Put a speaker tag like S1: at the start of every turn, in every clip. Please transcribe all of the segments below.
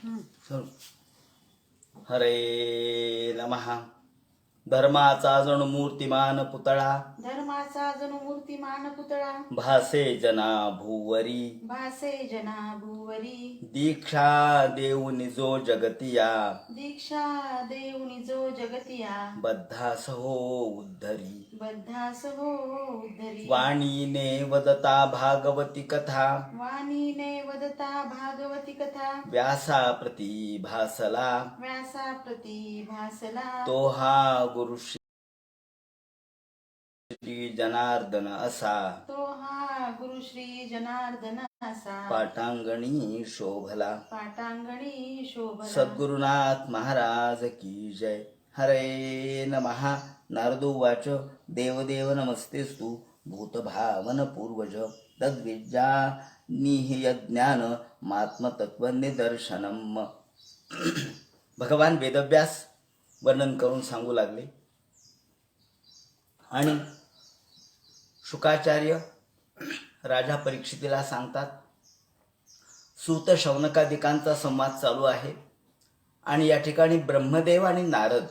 S1: चल. हरे नमः. धर्माचा जणू मूर्तिमान पुतळा
S2: धर्माचा जणू मूर्तिमान पुतळा
S1: भासे जना भूवरी
S2: भासे जना भुवरी
S1: दीक्षा देऊनि जो जगतिया
S2: दीक्षा देऊनि जो जगतिया
S1: बद्धास हो उद्धरी
S2: बद्धास हो उद्धरी
S1: वाणीने वदता भागवती कथा
S2: वाणीने वदता भागवती कथा
S1: व्यासा प्रती भासला
S2: व्यासा प्रती भासला
S1: तो हा गुरु श्री जनार्दन असा
S2: तो हा गुरु श्री जनार्दन असा
S1: पाटांगणी शोभला
S2: पाटांगणी शोभला
S1: सद्गुरुनाथ महाराज की जय. हरे नमः. नारदोवाच देवदेव नमस्तेस्तु भूतभावन पूर्वज तद्विद्या निह्यज्ञान मात्मतत्वनिदर्शनम. भगवान वेदव्यास वर्णन करून सांगू लागले आणि शुकाचार्य राजा परीक्षितीला सांगतात. सूत शौनकादिकांचा संवाद चालू आहे आणि या ठिकाणी ब्रह्मदेव आणि नारद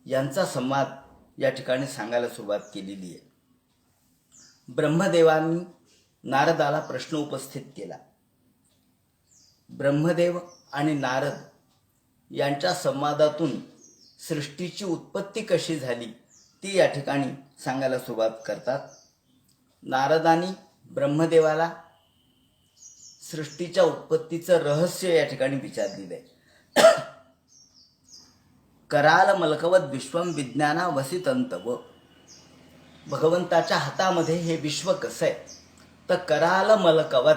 S1: यांचा संवाद या ठिकाणी सांगायला सुरुवात केलेली आहे. ब्रह्मदेवांनी नारदाला प्रश्न उपस्थित केला. ब्रह्मदेव आणि नारद यांच्या संवादातून सृष्टीची उत्पत्ती कशी झाली ती या ठिकाणी सांगायला सुरुवात करतात. नारदांनी ब्रह्मदेवाला सृष्टीच्या उत्पत्तीचं रहस्य या ठिकाणी विचारलेलं आहे. कराल मलकवत विश्वम विज्ञाना वसितंतव. भगवंताच्या हातामध्ये हे विश्व कसं आहे तर कराल मलकवत,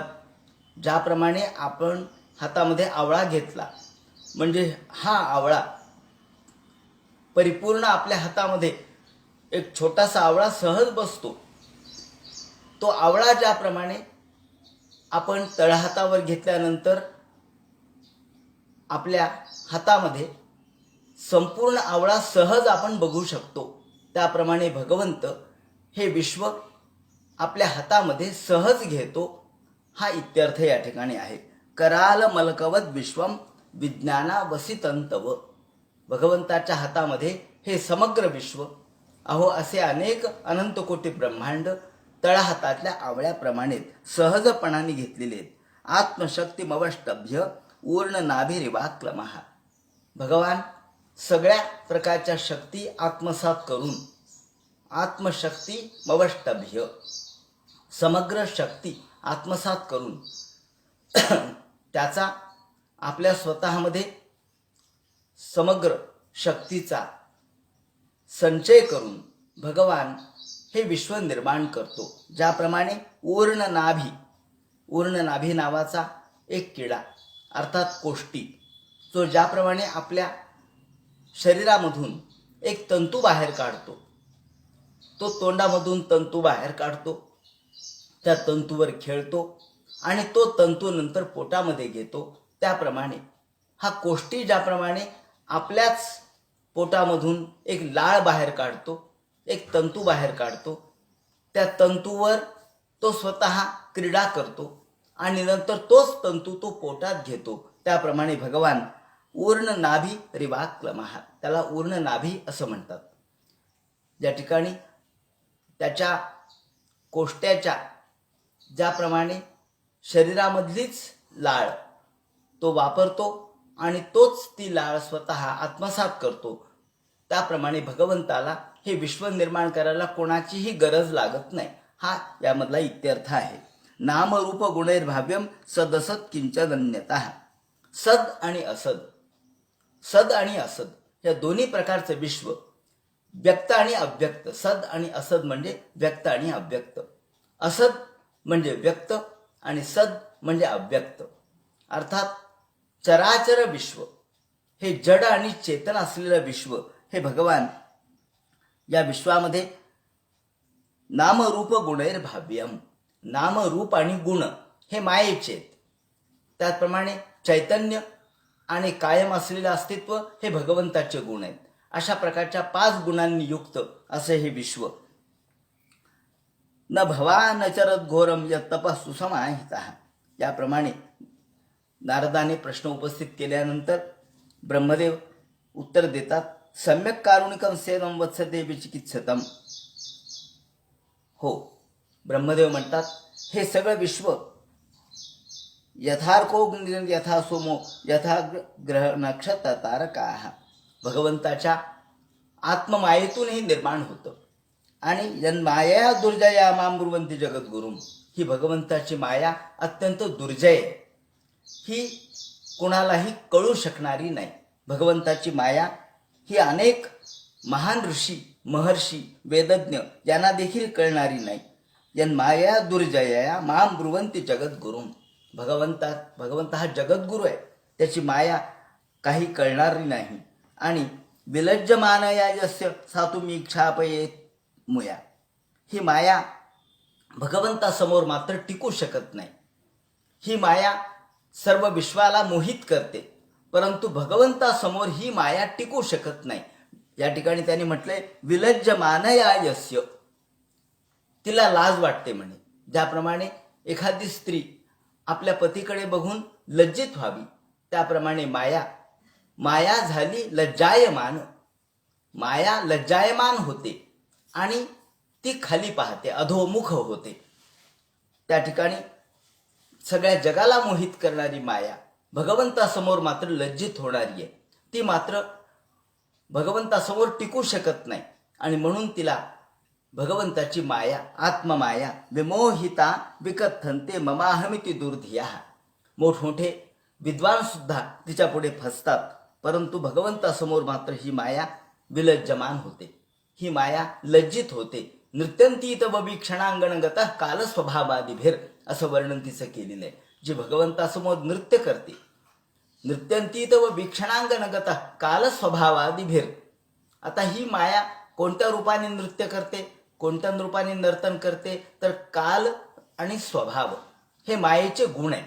S1: ज्याप्रमाणे आपण हातामध्ये आवळा घेतला म्हणजे हा आवळा परिपूर्ण आपल्या हातामध्ये एक छोटासा आवळा सहज बसतो. तो आवळा ज्याप्रमाणे आपण तळहातावर घेतल्यानंतर आपल्या हातामध्ये संपूर्ण आवळा सहज आपण बघू शकतो, त्याप्रमाणे भगवंत हे विश्व आपल्या हातामध्ये सहज घेतो, हा इत्यर्थ या ठिकाणी आहे. कराल मलकवत विश्वम विज्ञाना वसितंतव. भगवंताच्या हातामध्ये हे समग्र विश्व, अहो असे अनेक अनंत कोटी ब्रह्मांड तळहातातल्या आवळ्याप्रमाणे सहजपणाने घेतलेले आहेत. आत्मशक्तिमवष्टभ्य ऊर्ण नाभिरिवाक्लमः. भगवान सगळ्या प्रकारच्या शक्ती आत्मसात करून आत्मशक्ती मवष्टभ्य समग्र शक्ती आत्मसात करून त्याचा आपल्या स्वतःमध्ये समग्र शक्तीचा संचय करून भगवान हे विश्व निर्माण करतो. ज्याप्रमाणे ऊर्ण नाभी नावाचा एक किडा अर्थात कोष्टी, जो ज्याप्रमाणे आपल्या शरीरामधून एक तंतू बाहेर काढतो, तो तोंडामधून तंतू बाहेर काढतो, त्या तंतूवर खेळतो आणि तो तंतू नंतर पोटामध्ये घेतो, त्याप्रमाणे हा कोष्टी ज्याप्रमाणे आपल्याच पोटामधून एक लाळ बाहेर काढतो, एक तंतू बाहेर काढतो, त्या तंतूवर तो स्वतः क्रीडा करतो आणि नंतर तोच तंतू तो पोटात घेतो, त्याप्रमाणे भगवान ऊर्ण नाभी रिवाक्लमः, त्याला ऊर्ण नाभी असं म्हणतात. ज्या ठिकाणी त्याच्या कोष्ट्याच्या ज्याप्रमाणे शरीरामधलीच लाळ तो वापरतो आणि तोच ती लाळ स्वतः आत्मसात करतो, त्याप्रमाणे भगवंताला हे विश्व निर्माण करायला कोणाचीही गरज लागत नाही, हा यामधला इत्यर्थ आहे. नामरूप गुणैर्भाव्यम सदसत किंचनन्यतः. सद आणि असद, सद आणि असद या दोन्ही प्रकारचं विश्व, व्यक्त आणि अव्यक्त. सद आणि असद म्हणजे व्यक्त आणि अव्यक्त. असद म्हणजे व्यक्त आणि सद म्हणजे अव्यक्त. अर्थात चराचर विश्व हे जड आणि चेतन असलेलं विश्व, हे भगवान या विश्वामध्ये नामरूप गुणैर्भाव्यम, नामरूप आणि गुण हे मायेचे आहेत, त्याचप्रमाणे चैतन्य आणि कायम असलेलं अस्तित्व हे भगवंताचे गुण आहेत. अशा प्रकारच्या 5 गुणांनी युक्त असे हे विश्व. न भवा न चरत घोरम यत तपः सुसमाहितः. याप्रमाणे नारदाने प्रश्न उपस्थित केल्यानंतर ब्रह्मदेव उत्तर देतात, सम्यक कारुणिकम सेदम वत्सते विचिकित्सतम. हो, ब्रह्मदेव म्हणतात, हे सगळं विश्व यथार्को यथा सोमो यथा ग्रह नक्षत्र तारकाः भगवंताच्या आत्ममायेतून हे निर्माण होतं. आणि यन्माया दुर्जया मां ब्रुवन्ति जगद्गुरुम, ही भगवंताची माया अत्यंत दुर्जय आहे. ही कोणालाही कळू शकणारी नाही. भगवंताची माया ही अनेक महान ऋषी महर्षी वेदज्ञ यांना देखील कळणारी नाही. यन्माया दुर्जया मां ब्रुवन्ति जगद्गुरुम, भगवंत हा जगद्गुरु आहे, त्याची माया काही कळणारी नाही. आणि विलज्जमानया यस्य सातुमी क्षापयेत मुया, ही माया भगवंतासमोर मात्र टिकू शकत नाही. ही माया सर्व विश्वाला मोहित करते, परंतु भगवंतासमोर ही माया टिकू शकत नाही. या ठिकाणी त्यांनी म्हटलंय विलज्जमानया यस्य, तिला लाज वाटते म्हणे. ज्याप्रमाणे एखादी स्त्री आपल्या पतीकडे बघून लज्जित व्हावी, त्याप्रमाणे माया झाली लज्जायमान. माया लज्जायमान होते आणि ती खाली पाहते, अधोमुख होते. त्या ठिकाणी सगळ्या जगाला मोहित करणारी माया भगवंतासमोर मात्र लज्जित होणारी आहे. ती मात्र भगवंतासमोर टिकू शकत नाही. आणि म्हणून तिला भगवंताची माया आत्ममाया विमोहिता विकथन्ते ममाहमिति दुर्धिया, मोठमोठे विद्वान सुद्धा तिच्या पुढे फसतात, परंतु भगवंतासमोर मात्र ही माया विलज्जमान होते, ही माया लज्जित होते. नृत्यंती तव वीक्षणांगणगत कालस्वभावादिभिर, असं वर्णन तिचं केलेलं आहे. जी भगवंतासमोर नृत्य करते, नृत्यंती तव वीक्षणांगणगत कालस्वभावादिभिर. आता ही माया कोणत्या रूपाने नृत्य करते, कोणत्या रूपाने नर्तन करते, तर काल आणि स्वभाव हे मायेचे गुण आहेत.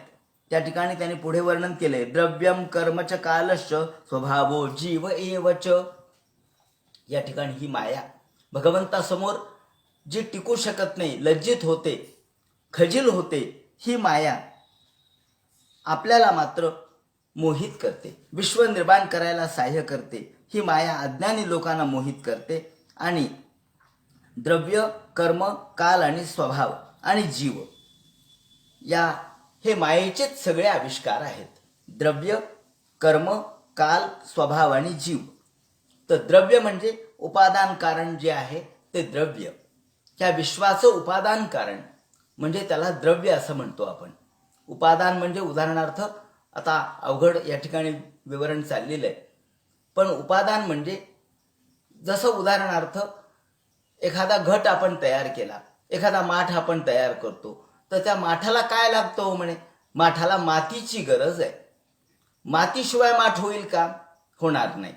S1: त्या ठिकाणी त्याने पुढे वर्णन केले, द्रव्यम कर्मच कालश्च स्वभावो जीव एवच. या ठिकाणी ही माया भगवंतासमोर जी टिकू शकत नाही, लज्जित होते, खजील होते, ही माया आपल्याला मात्र मोहित करते, विश्व निर्माण करायला सहाय्य करते. ही माया अज्ञानी लोकांना मोहित करते. आणि द्रव्य कर्म काल आणि स्वभाव आणि जीव या हे मायेचेच सगळे आविष्कार आहेत. द्रव्य कर्म काल स्वभाव आणि जीव. तर द्रव्य म्हणजे उपादान कारण जे आहे ते द्रव्य, त्या विश्वाचं उपादान कारण म्हणजे त्याला द्रव्य असं म्हणतो आपण. उपादान म्हणजे उदाहरणार्थ, आता अवघड या ठिकाणी विवरण चाललेलं आहे, पण उपादान म्हणजे जसं उदाहरणार्थ एखादा घट आपण तयार केला, एखादा माठ आपण तयार करतो, तर त्या माठाला काय लागतं म्हणे, माठाला मातीची गरज आहे. मातीशिवाय माठ होईल का? होणार नाही.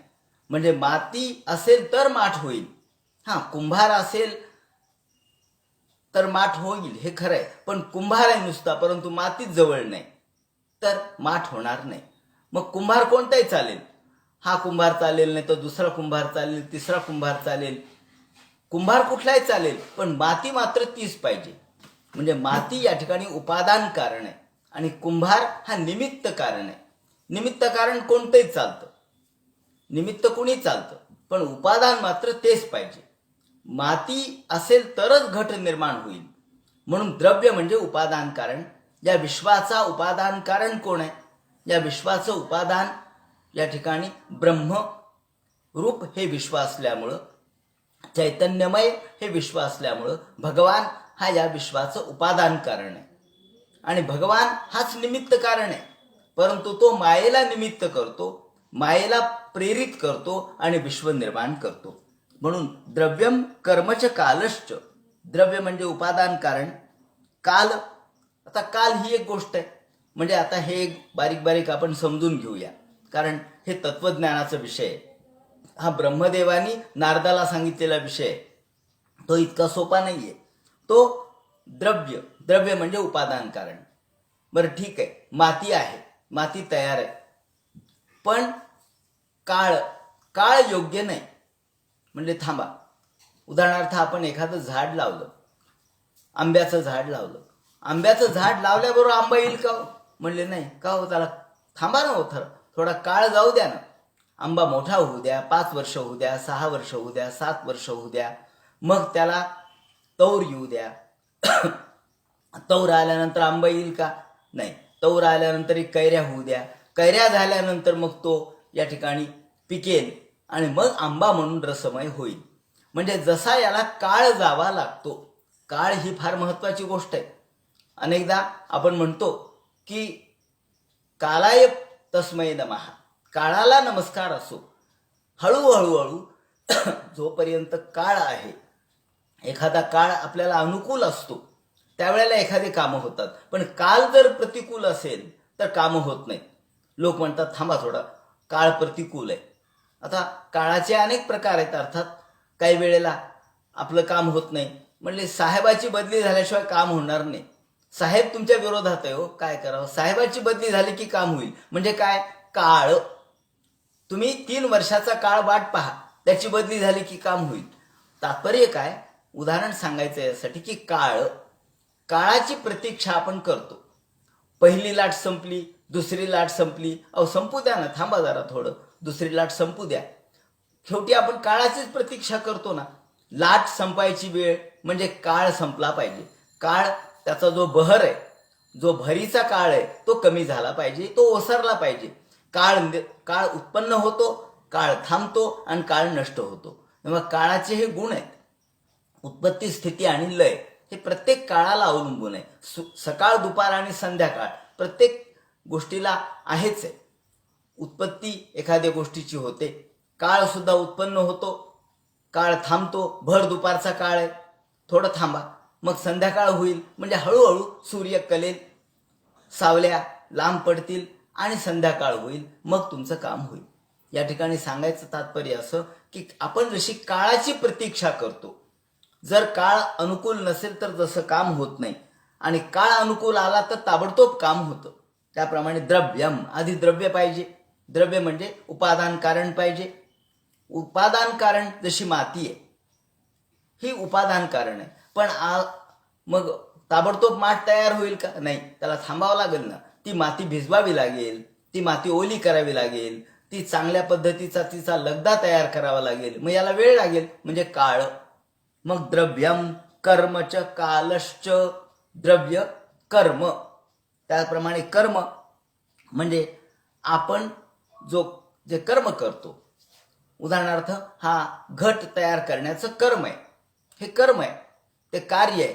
S1: म्हणजे माती असेल तर माठ होईल. हां, कुंभार असेल तर माठ होईल, हे खरं आहे, पण कुंभार आहे नुसता परंतु मातीच जवळ नाही तर माठ होणार नाही. मग कुंभार कोणताही चालेल, हा कुंभार चालेल, नाही तर दुसरा कुंभार चालेल, तिसरा कुंभार चालेल, कुंभार कुठलाही चालेल, पण माती मात्र तीच पाहिजे. म्हणजे माती या ठिकाणी उपादान कारण आहे आणि कुंभार हा निमित्त कारण आहे. निमित्त कारण कोणतंही चालतं, निमित्त कुणी चालतं, पण उपादान मात्र तेच पाहिजे. माती असेल तरच घट निर्माण होईल. म्हणून द्रव्य म्हणजे उपादान कारण. या विश्वाचा उपादान कारण कोण आहे? या विश्वाचं उपादान या ठिकाणी ब्रह्म रूप हे विश्व असल्यामुळं, चैतन्यमय हे विश्व असल्यामुळं भगवान हा या विश्वाचं उपादान कारण आहे आणि भगवान हाच निमित्त कारण आहे. परंतु तो मायेला निमित्त करतो, मायेला प्रेरित करतो आणि विश्व निर्माण करतो. म्हणून द्रव्यम कर्मच कालश्च, द्रव्य म्हणजे उपादान कारण. काल, आता काल ही एक गोष्ट आहे. म्हणजे आता हे एक बारीक बारीक आपण समजून घेऊया, कारण हे तत्वज्ञानाचा विषय आहे. हा ब्रह्मदेवानी नारदाला सांगितलेला विषय आहे, तो इतका सोपा नाहीये. तो द्रव्य, द्रव्य म्हणजे उपादान कारण. बरं ठीक आहे, माती आहे, माती तयार आहे, पण काळ, काळ योग्य नाही. म्हणजे थांबा, उदाहरणार्थ आपण एखादं झाड लावलं, आंब्याचं झाड लावलं, आंब्याचं झाड लावल्याबरोबर आंबा येईल का? म्हणले नाही. का हो, त्याला थांबा ना हो थोडा काळ जाऊ द्या ना. आंबा मोठा होऊ द्या, 5 वर्ष होऊ द्या, 6 वर्ष होऊ द्या, 7 वर्ष होऊ द्या, मग त्याला तौर येऊ द्या. तौर आल्यानंतर आंबा येईल का? नाही. तौर आल्यानंतर एक कैऱ्या होऊ द्या. कैऱ्या झाल्यानंतर मग तो या ठिकाणी पिकेल आणि मग आंबा म्हणून रसमय होईल. म्हणजे जसा याला काळ जावा लागतो. काळ ही फार महत्वाची गोष्ट आहे. अनेकदा आपण म्हणतो की कालाय तस्मै नमः, काळाला नमस्कार असो. हळूहळू जोपर्यंत काळ आहे, एखादा काळ आपल्याला अनुकूल असतो त्यावेळेला एखादी कामं होतात. पण काल जर प्रतिकूल असेल तर कामं होत नाहीत. लोक म्हणतात थांबा थोडा, काळ प्रतिकूल आहे. आता काळाचे अनेक प्रकार आहेत. अर्थात काही वेळेला आपलं काम होत नाही. म्हणले साहेबाची बदली झाल्याशिवाय काम होणार नाही. साहेब तुमच्या विरोधात आहे हो, काय करावं. साहेबाची बदली झाली की काम होईल. म्हणजे काय? काळ. तुम्ही 3 वर्षाचा काळ वाट पहा, त्याची बदली झाली की काम होईल. तात्पर्य काय? उदाहरण सांगायचं यासाठी की काळाची प्रतीक्षा आपण करतो. पहिली लाट संपली, दुसरी लाट संपली, संपू द्या ना, थांबा जरा थोडं, दुसरी लाट संपू द्या. शेवटी आपण काळाचीच प्रतीक्षा करतो ना. लाट संपायची वेळ म्हणजे काळ संपला पाहिजे. काळ त्याचा जो बहर आहे, जो भरीचा काळ आहे, तो कमी झाला पाहिजे, तो ओसरला पाहिजे. काळ उत्पन्न होतो, काळ थांबतो आणि काळ नष्ट होतो. तेव्हा काळाचे हे गुण आहेत. उत्पत्ती, स्थिती आणि लय हे प्रत्येक काळाला अवलंबून आहे. सकाळ, दुपार आणि संध्याकाळ प्रत्येक गोष्टीला आहेच आहे. उत्पत्ती एखाद्या गोष्टीची होते, काळ सुद्धा उत्पन्न होतो, काळ थांबतो. भर दुपारचा काळ आहे, थोडं थांबा, मग संध्याकाळ होईल. म्हणजे हळूहळू सूर्य कलेल, सावल्या लांब पडतील आणि संध्याकाळ होईल, मग तुमचं काम होईल. या ठिकाणी सांगायचं तात्पर्य असं की आपण जशी काळाची प्रतीक्षा करतो, जर काळ अनुकूल नसेल तर जसं काम होत नाही, आणि काळ अनुकूल आला तर ताबडतोब काम होतं. त्याप्रमाणे द्रव्यम, आधी द्रव्य पाहिजे. द्रव्य म्हणजे उपादान कारण पाहिजे. उपादान कारण जशी माती आहे, ही उपादान कारण आहे. पण मग ताबडतोब माठ तयार होईल का? नाही, त्याला थांबावं लागेल ना. ती माती भिजवावी लागेल, ती माती ओली करावी लागेल, ती चांगल्या पद्धतीचा तिचा लगदा तयार करावा लागेल. मग याला वेळ लागेल, म्हणजे काळ. मग द्रव्यम कर्मच कालश्च, द्रव्य कर्म. त्याप्रमाणे कर्म म्हणजे आपण जे कर्म करतो. उदाहरणार्थ हा घट तयार करण्याचं कर्म आहे, हे कर्म आहे, ते कार्य आहे.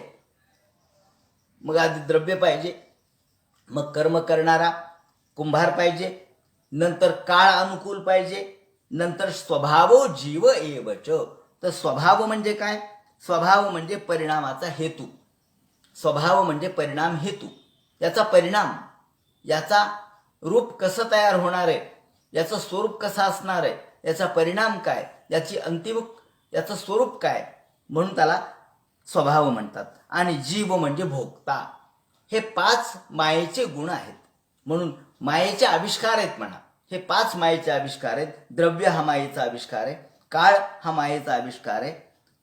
S1: मग आधी द्रव्य पाहिजे, मग कर्म करणारा कुंभार पाहिजे, नंतर काळ अनुकूल पाहिजे, नंतर स्वभावो जीव एवच. तर स्वभाव म्हणजे काय? स्वभाव म्हणजे परिणामाचा हेतू. स्वभाव म्हणजे परिणाम हेतू. याचा परिणाम, याचा रूप कसं तयार होणार आहे, याचं स्वरूप कसं असणार आहे, याचा परिणाम काय, याचं स्वरूप काय, म्हणून त्याला स्वभाव म्हणतात. आणि जीव म्हणजे भोक्ता. हे 5 मायेचे गुण आहेत. म्हणून मायेचे आविष्कार आहेत म्हणा. हे 5 मायेचे आविष्कार आहेत. द्रव्य हा मायेचा आविष्कार आहे, काळ हा मायेचा आविष्कार आहे.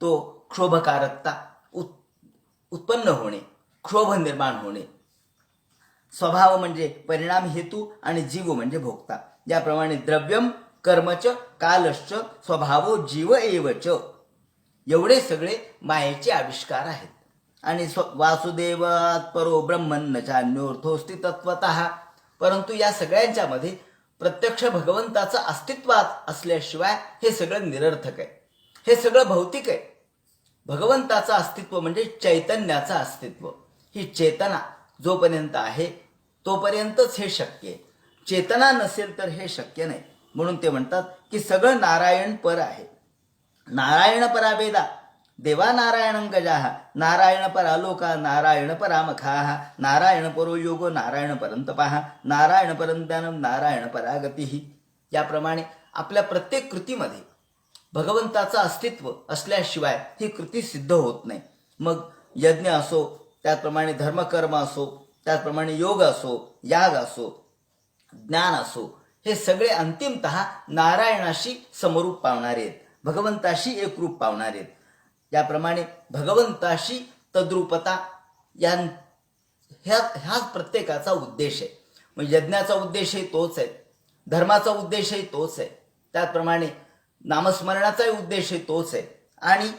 S1: तो क्षोभकारकता, उत्पन्न होणे, क्षोभ निर्माण होणे. स्वभाव म्हणजे परिणाम हेतू आणि जीव म्हणजे भोक्ता. याप्रमाणे द्रव्यम कर्मच कालश्च स्वभावो जीव एवच, एवढे सगळे मायेचे आविष्कार आहेत. आणि वासुदेवात परो ब्रह्मन् न चान्योर्थोस्ति तत्वतः. परंतु या सगळ्यांच्या मध्ये प्रत्यक्ष भगवंताचं अस्तित्व असल्याशिवाय हे सगळं निरर्थक आहे, हे सगळं भौतिक आहे. भगवंताचं अस्तित्व म्हणजे चैतन्याचं अस्तित्व. ही चेतना जोपर्यंत आहे तोपर्यंतच हे शक्य आहे. चेतना नसेल तर हे शक्य नाही. म्हणून ते म्हणतात की सगळं नारायण पर आहे. नारायण परा वेदा देवा नारायणं गजाः, नारायण परा लोका नारायण परामखाः, नारायण परो योगो नारायण परंतपः, नारायण परं ज्ञानं नारायण परा गतिः. याप्रमाणे आपल्या प्रत्येक कृतीमध्ये भगवंताचं अस्तित्व असल्याशिवाय ही कृती सिद्ध होत नाही. मग यज्ञ असो, त्याचप्रमाणे धर्मकर्म असो, त्याचप्रमाणे योग असो, याग असो, ज्ञान असो, हे सगळे अंतिमतः नारायणाशी समरूप पावणारे आहेत, भगवंताशी एकरूप पावणारे आहेत. याप्रमाणे भगवंताशी तद्रूपता ह्याच प्रत्येकाचा उद्देश आहे. मग यज्ञाचा उद्देशही तोच आहे, धर्माचा उद्देशही तोच आहे, त्याचप्रमाणे नामस्मरणाचाही उद्देशही तोच आहे, आणि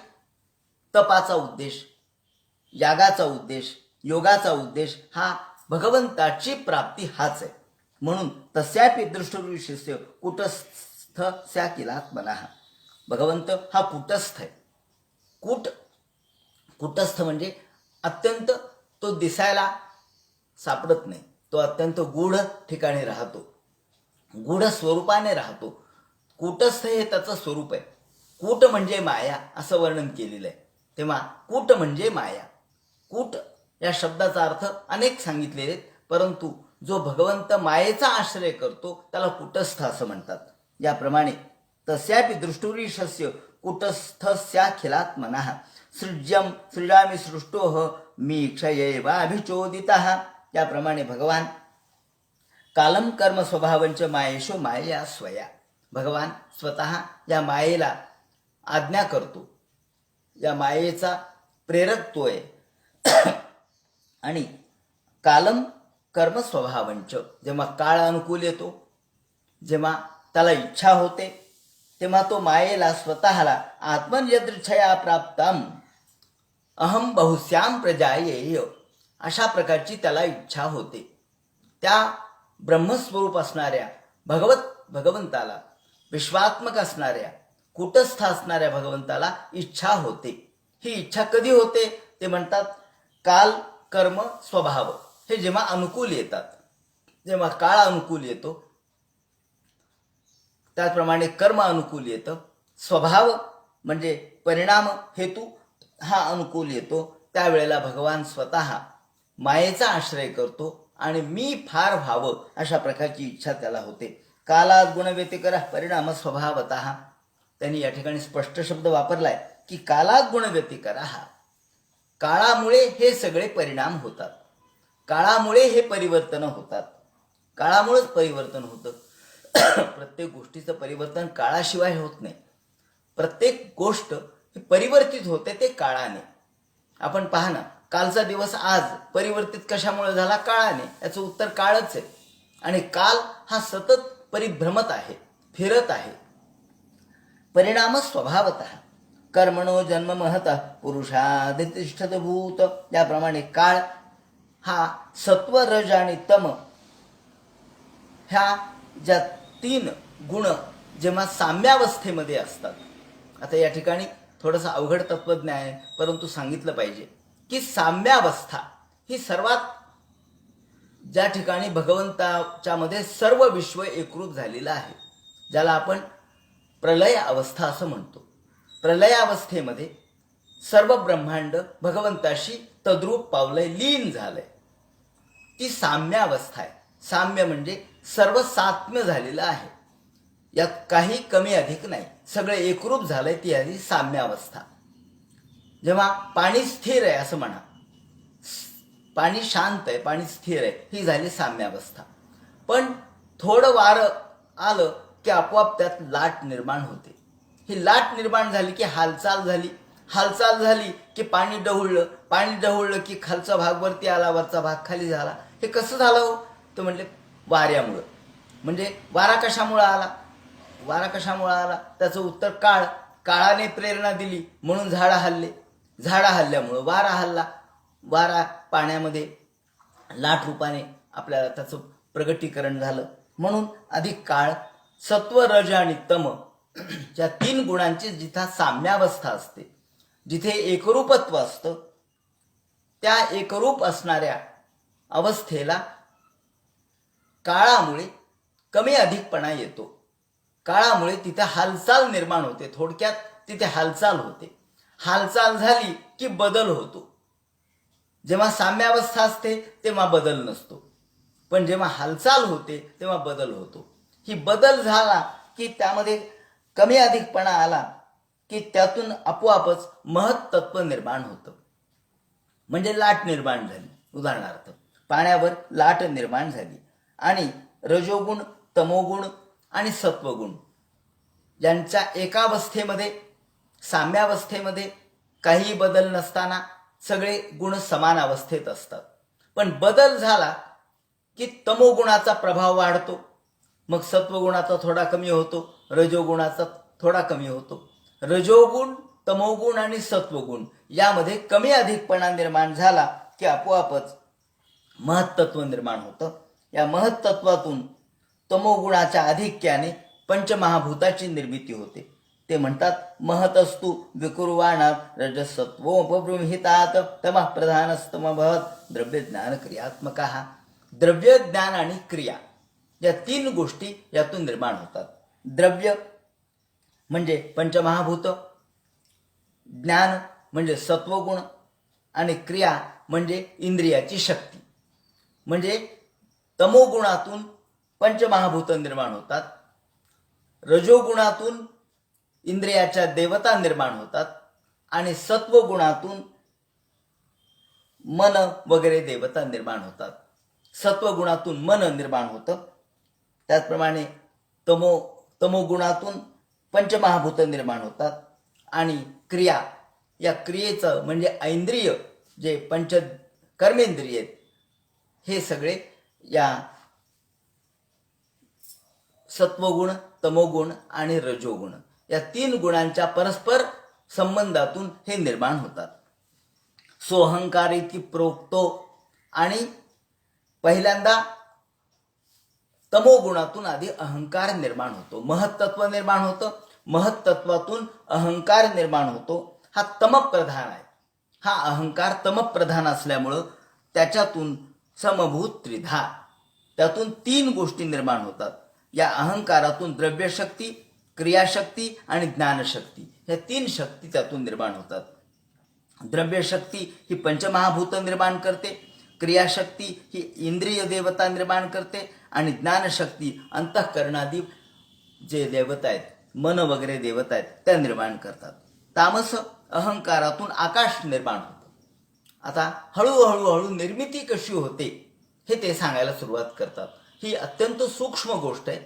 S1: तपाचा उद्देश, यागाचा उद्देश, योगाचा उद्देश हा भगवंताची प्राप्ती हाच आहे. म्हणून तस्यापि दृष्टविशिष्य कुटस्थ स्या किलात्मनः. भगवंत हा कुटस्थ आहे. कुटस्थ म्हणजे अत्यंत तो दिसायला सापडत नाही, तो अत्यंत गूढ ठिकाणी राहतो, गूढ स्वरूपाने राहतो. कूटस्थ हे त्याचं स्वरूप आहे. कूट म्हणजे माया असं वर्णन केलेलं आहे. तेव्हा कूट म्हणजे माया. कूट या शब्दाचा अर्थ अनेक सांगितलेले आहेत, परंतु जो भगवंत मायेचा आश्रय करतो त्याला कुटस्थ असं म्हणतात. याप्रमाणे तस्यापि दृष्टुरीशस्य कुटस्थस्याखिलात्मनः सृज्यम सृजामि सृष्टोः मी क्षयेवाभिचोदितः. याप्रमाणे भगवान कालम कर्म स्वभावंच मायेशो मायया स्वया. भगवान स्वतः या मायेला आज्ञा करतो, या मायेचा प्रेरक तो आहे. आणि कालम कर्म स्वभावंच, जेव्हा काळ अनुकूल येतो, जेव्हा त्याला इच्छा होते, तेव्हा तो मायेला स्वतःला आत्मयदृच्छया प्राप्तम अहम बहुश्याम प्रजायेय अशा प्रकारची त्याला इच्छा होते. त्या ब्रह्मस्वरूप असणाऱ्या भगवंताला, विश्वात्मक असणाऱ्या, कुटस्थ असणाऱ्या भगवंताला इच्छा होते. ही इच्छा कधी होते ते म्हणतात काल कर्म स्वभाव. हे जेव्हा अनुकूल येतात, जेव्हा काळ अनुकूल येतो, त्याचप्रमाणे कर्म अनुकूल येतं, स्वभाव म्हणजे परिणाम हेतू हा अनुकूल येतो, त्यावेळेला भगवान स्वतः मायेचा आश्रय करतो आणि मी फार व्हावं अशा प्रकारची इच्छा त्याला होते. कालात गुणव्यतिकर परिणाम स्वभावतः. त्यांनी या ठिकाणी स्पष्ट शब्द वापरलाय की कालात गुणव्यतिकर. काळामुळे हे सगळे परिणाम होतात, काळामुळे हे परिवर्तन होतात, काळामुळेच परिवर्तन होतं. प्रत्येक गोष्टीचं परिवर्तन काळाशिवाय होत नाही. प्रत्येक गोष्ट ही परिवर्तित होते ते काळाने. आपण पहा ना, कालचा दिवस आज परिवर्तित कशामुळे झाला? काळाने. याचं उत्तर काळच आहे. आणि काल हा सतत परिभ्रमत आहे, फिरत आहे. परिणाम स्वभावतः कर्मणो जन्म महतः पुरुषादितिष्ठत भूत. याप्रमाणे काळ हा सत्व, रज आणि तम ह्या ज्या तीन गुण जेव्हा साम्यावस्थेमध्ये असतात. आता या ठिकाणी थोडंसं अवघड तत्वज्ञान आहे, परंतु सांगितलं पाहिजे की साम्यावस्था ही सर्वात, ज्या ठिकाणी भगवंताच्या मध्ये सर्व विश्व एकरूप झालेलं आहे, ज्याला आपण प्रलय अवस्था असं म्हणतो. प्रलयावस्थेमध्ये सर्व ब्रह्मांड भगवंताशी तद्रूप पावलंय, लीन झालंय. ती साम्यावस्था आहे. साम्य म्हणजे सर्व सात्म्य झालेलं आहे, यात काही कमी अधिक नाही, सगळे एकरूप झालंय, ती आधी साम्यावस्था. जेव्हा पाणी स्थिर आहे असं म्हणा, पाणी शांत आहे, पाणी स्थिर आहे, ही झाली साम्यावस्था. पण थोडं वारं आलं की आपोआप त्यात लाट निर्माण होते. ही लाट निर्माण झाली की हालचाल झाली, हालचाल झाली की पाणी डहुळलं, पाणी डहुळलं की खालचा भाग वरती आला, वरचा भाग खाली झाला. हे कसं झालं हो? ते म्हणले वाऱ्यामुळं. म्हणजे वारा कशामुळं आला? वारा कशामुळं आला? त्याचं उत्तर काळ. काळाने प्रेरणा दिली म्हणून झाडं हलले, झाडं हलल्यामुळं वारा हलला, वारा पाण्यामध्ये लाट रूपाने आपल्याला त्याचं प्रगटीकरण झालं. म्हणून अधिक काळ, सत्व, रज आणि तम ज्या तीन गुणांची जिथं साम्यावस्था असते, जिथे एकरूपत्व असतं, त्या एकरूप असणाऱ्या अवस्थेला काळामुळे कमी अधिकपणा येतो. काळामुळे तिथे हालचाल निर्माण होते. थोडक्यात तिथे हालचाल होते. हालचाल झाली की बदल होतो. जेव्हा साम्यावस्था असते तेव्हा बदल नसतो, पण जेव्हा हालचाल होते तेव्हा बदल होतो. ही बदल झाला की त्यामध्ये कमी अधिकपणा आला की त्यातून आपोआपच महत्तत्व निर्माण होतं. म्हणजे लाट निर्माण झाली. उदाहरणार्थ पाण्यावर लाट निर्माण झाली आणि रजोगुण, तमोगुण आणि सत्वगुण यांच्या एकावस्थेमध्ये, साम्यावस्थेमध्ये काही बदल नसताना सगळे गुण समान अवस्थेत असतात. पण बदल झाला की तमोगुणाचा प्रभाव वाढतो, मग सत्वगुणाचा थोडा कमी होतो, रजोगुणाचा थोडा कमी होतो. रजोगुण, तमोगुण आणि सत्वगुण यामध्ये कमी अधिकपणा निर्माण झाला की आपोआपच महत्त्व निर्माण होतं. या महत्त्वातून तमोगुणाच्या आधिक्याने पंचमहाभूताची निर्मिती होते. ते म्हणतात, महतस्तु विकुर्वाणात रजसत्वोपबृंहितात तमः प्रधानस्तमभवत् द्रव्य ज्ञान क्रियात्मक. द्रव्य, ज्ञान आणि क्रिया या तीन गोष्टी यातून निर्माण होतात. द्रव्य म्हणजे पंचमहाभूत, ज्ञान म्हणजे सत्वगुण आणि क्रिया म्हणजे इंद्रियाची शक्ती. म्हणजे तमोगुणातून पंचमहाभूत निर्माण होतात, रजोगुणातून इंद्रियाच्या देवता निर्माण होतात आणि सत्वगुणातून मन वगैरे देवता निर्माण होतात. सत्वगुणातून मन निर्माण होतं. त्याचप्रमाणे तमोगुणातून पंचमहाभूत निर्माण होतात आणि क्रिया, या क्रियेचं म्हणजे ऐंद्रिय जे पंच कर्मेंद्रिय आहेत हे सगळे या सत्वगुण, तमोगुण आणि रजोगुण या तीन गुणांच्या परस्पर संबंधातून हे निर्माण होतात. सोहंकार इति प्रोक्तो, आणि पहिल्यांदा तमोगुणातून आधी अहंकार निर्माण होतो, महत्त्व निर्माण होतं. महत्त्वातून अहंकार निर्माण होतो. हा तमप्रधान आहे. हा अहंकार तमप्रधान असल्यामुळं त्याच्यातून समभूत त्रिधा, त्यातून तीन गोष्टी निर्माण होतात. या अहंकारातून द्रव्यशक्ती, क्रियाशक्ती आणि ज्ञानशक्ती ह्या तीन शक्ती त्यातून निर्माण होतात. द्रव्यशक्ती ही पंचमहाभूत निर्माण करते, क्रियाशक्ती ही इंद्रिय देवता निर्माण करते आणि ज्ञानशक्ती अंतःकरणादी जे देवता आहेत, मन वगैरे देवता आहेत त्या निर्माण करतात. तामस अहंकारातून आकाश निर्माण होतं. आता हळूहळू निर्मिती कशी होते हे ते सांगायला सुरुवात करतात. ही अत्यंत सूक्ष्म गोष्ट आहे,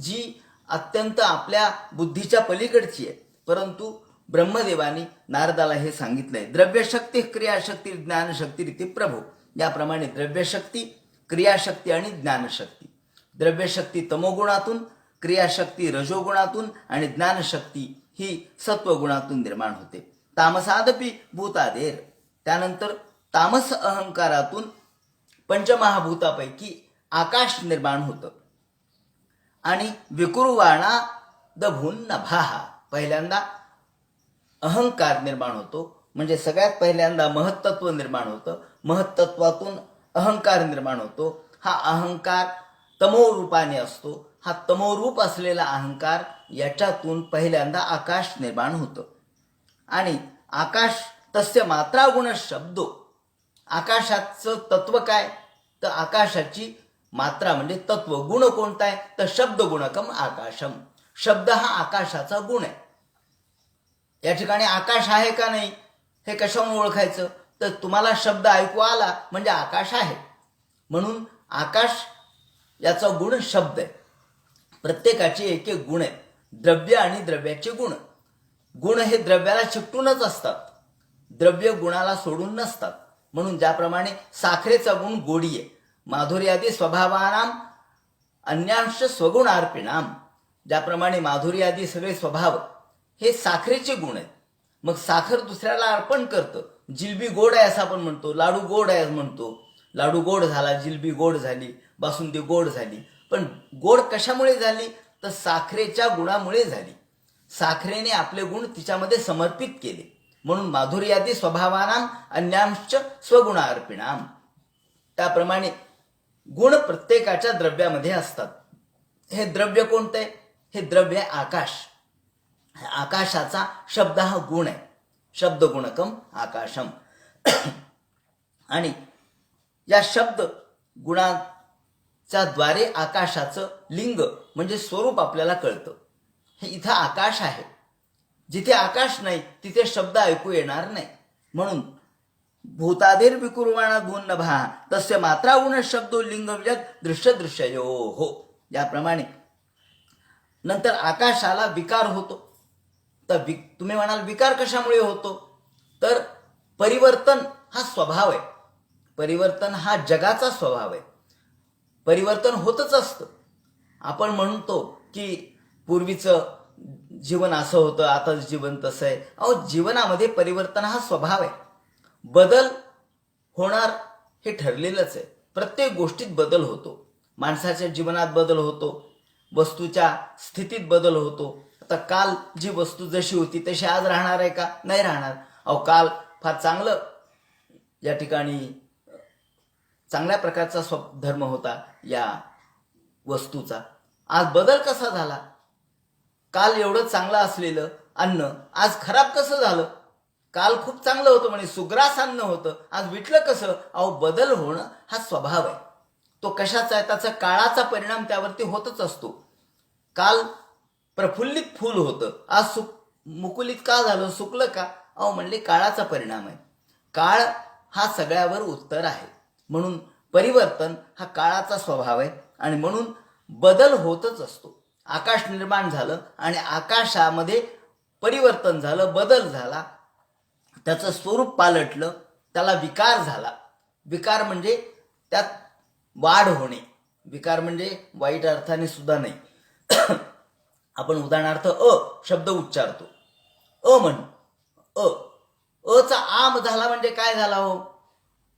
S1: जी अत्यंत आपल्या बुद्धीच्या पलीकडची आहे. परंतु ब्रह्मदेवानी नारदाला हे सांगितलंय. द्रव्यशक्ती, क्रियाशक्ती, ज्ञानशक्ती रीती प्रभो. याप्रमाणे द्रव्यशक्ती, क्रियाशक्ती आणि ज्ञानशक्ती. द्रव्यशक्ती तमोगुणातून, क्रियाशक्ती रजोगुणातून आणि ज्ञानशक्ती ही सत्वगुणातून निर्माण होते. तामसादपि भूतादेर. त्यानंतर तामस अहंकारातून पंचमहाभूतापैकी आकाश निर्माण होतं आणि विकुर्वाणा दभून नभाहा. पहिल्यांदा अहंकार निर्माण होतो, म्हणजे सगळ्यात पहिल्यांदा महत्त्व निर्माण होतं. महत्त्वातून अहंकार निर्माण होतो. हा अहंकार तमोरूपाने असतो. हा तमोरूप असलेला अहंकार याच्यातून पहिल्यांदा आकाश निर्माण होतं आणि आकाश तस्य मात्रा गुण शब्दो. आकाशाचं तत्व काय, तर आकाशाची मात्रा म्हणजे तत्व. गुण कोणता आहे, तर शब्द गुणकम आकाशम. शब्द हा आकाशाचा गुण आहे. या ठिकाणी आकाश आहे का नाही हे कशावरून ओळखायचं, तर तुम्हाला शब्द ऐकू आला म्हणजे आकाश आहे. म्हणून आकाश याचा गुण शब्द आहे. प्रत्येकाचे एक एक गुण आहे. द्रव्य आणि द्रव्याचे गुण. गुण हे द्रव्याला चिकटूनच असतात, द्रव्य गुणाला सोडून नसतात. म्हणून ज्याप्रमाणे साखरेचा गुण गोडी आहे, माधुर्यादी स्वभावानाम अन्यांश स्वगुणार्पिणाम. ज्याप्रमाणे माधुर्यादी सगळे स्वभाव हे साखरेचे गुण आहेत. मग साखर दुसऱ्याला अर्पण करतं. जिलबी गोड आहे असं आपण म्हणतो, लाडू गोड आहे म्हणतो. लाडू गोड झाला, जिलबी गोड झाली, बासुंदी गोड झाली. पण गोड कशामुळे झाली, तर साखरेच्या गुणामुळे झाली. साखरेने आपले गुण तिच्यामध्ये समर्पित केले. म्हणून माधुर्यादी स्वभावानाम अन्यांश स्वगुणार्पिणाम. त्याप्रमाणे गुण प्रत्येकाच्या द्रव्यामध्ये असतात. हे द्रव्य कोणतं आहे, हे द्रव्य आहे आकाश. आकाशाचा शब्द हा गुण आहे. शब्द गुणकम आकाशम. आणि या शब्द गुणाच्या द्वारे आकाशाचं लिंग म्हणजे स्वरूप आपल्याला कळतं. हे इथं आकाश आहे. जिथे आकाश नाही तिथे शब्द ऐकू येणार नाही. म्हणून भूतादेर विकुर्वाणा भून नभा तस्य मात्रा गुण शब्दो लिंग दृश्य दृश्ययो हो. याप्रमाणे नंतर आकाशाला विकार होतो. तर तुम्ही म्हणाल विकार कशामुळे होतो, तर परिवर्तन हा स्वभाव आहे. परिवर्तन हा जगाचा स्वभाव आहे. परिवर्तन होतच असतं. आपण म्हणतो की पूर्वीचं जीवन असं होतं, आता जीवन तसं आहे. अहो, जीवनामध्ये परिवर्तन हा स्वभाव आहे. बदल होणार हे ठरलेलंच आहे. प्रत्येक गोष्टीत बदल होतो. माणसाच्या जीवनात बदल होतो, वस्तूच्या स्थितीत बदल होतो. आता काल जी वस्तू जशी होती तशी आज राहणार आहे का? नाही राहणार. अहो, काल फार चांगलं या ठिकाणी चांगल्या प्रकारचा स्वधर्म होता या वस्तूचा. आज बदल कसा झाला? काल एवढं चांगलं असलेलं अन्न आज खराब कसं झालं? काल खूप चांगलं होतं म्हणे, सुग्रास अन्न होतं, आज विटलं कसं? अहो, बदल होणं हा स्वभाव आहे. तो कशाचा आहे? त्याचा काळाचा परिणाम त्यावरती होतच असतो. काल प्रफुल्लित फूल होतं, आज मुकुलित का झालं, सुकलं का? अहो म्हणले काळाचा परिणाम आहे. काळ हा सगळ्यावर उत्तर आहे. म्हणून परिवर्तन हा काळाचा स्वभाव आहे आणि म्हणून बदल होतच असतो. आकाश निर्माण झालं आणि आकाशामध्ये परिवर्तन झालं, बदल झाला, त्याचं स्वरूप पालटलं, त्याला विकार झाला. विकार म्हणजे त्यात वाढ होणे. विकार म्हणजे वाईट अर्थाने सुद्धा नाही. आपण उदाहरणार्थ शब्द उच्चारतो, म्हण, चा आम झाला म्हणजे काय झाला हो?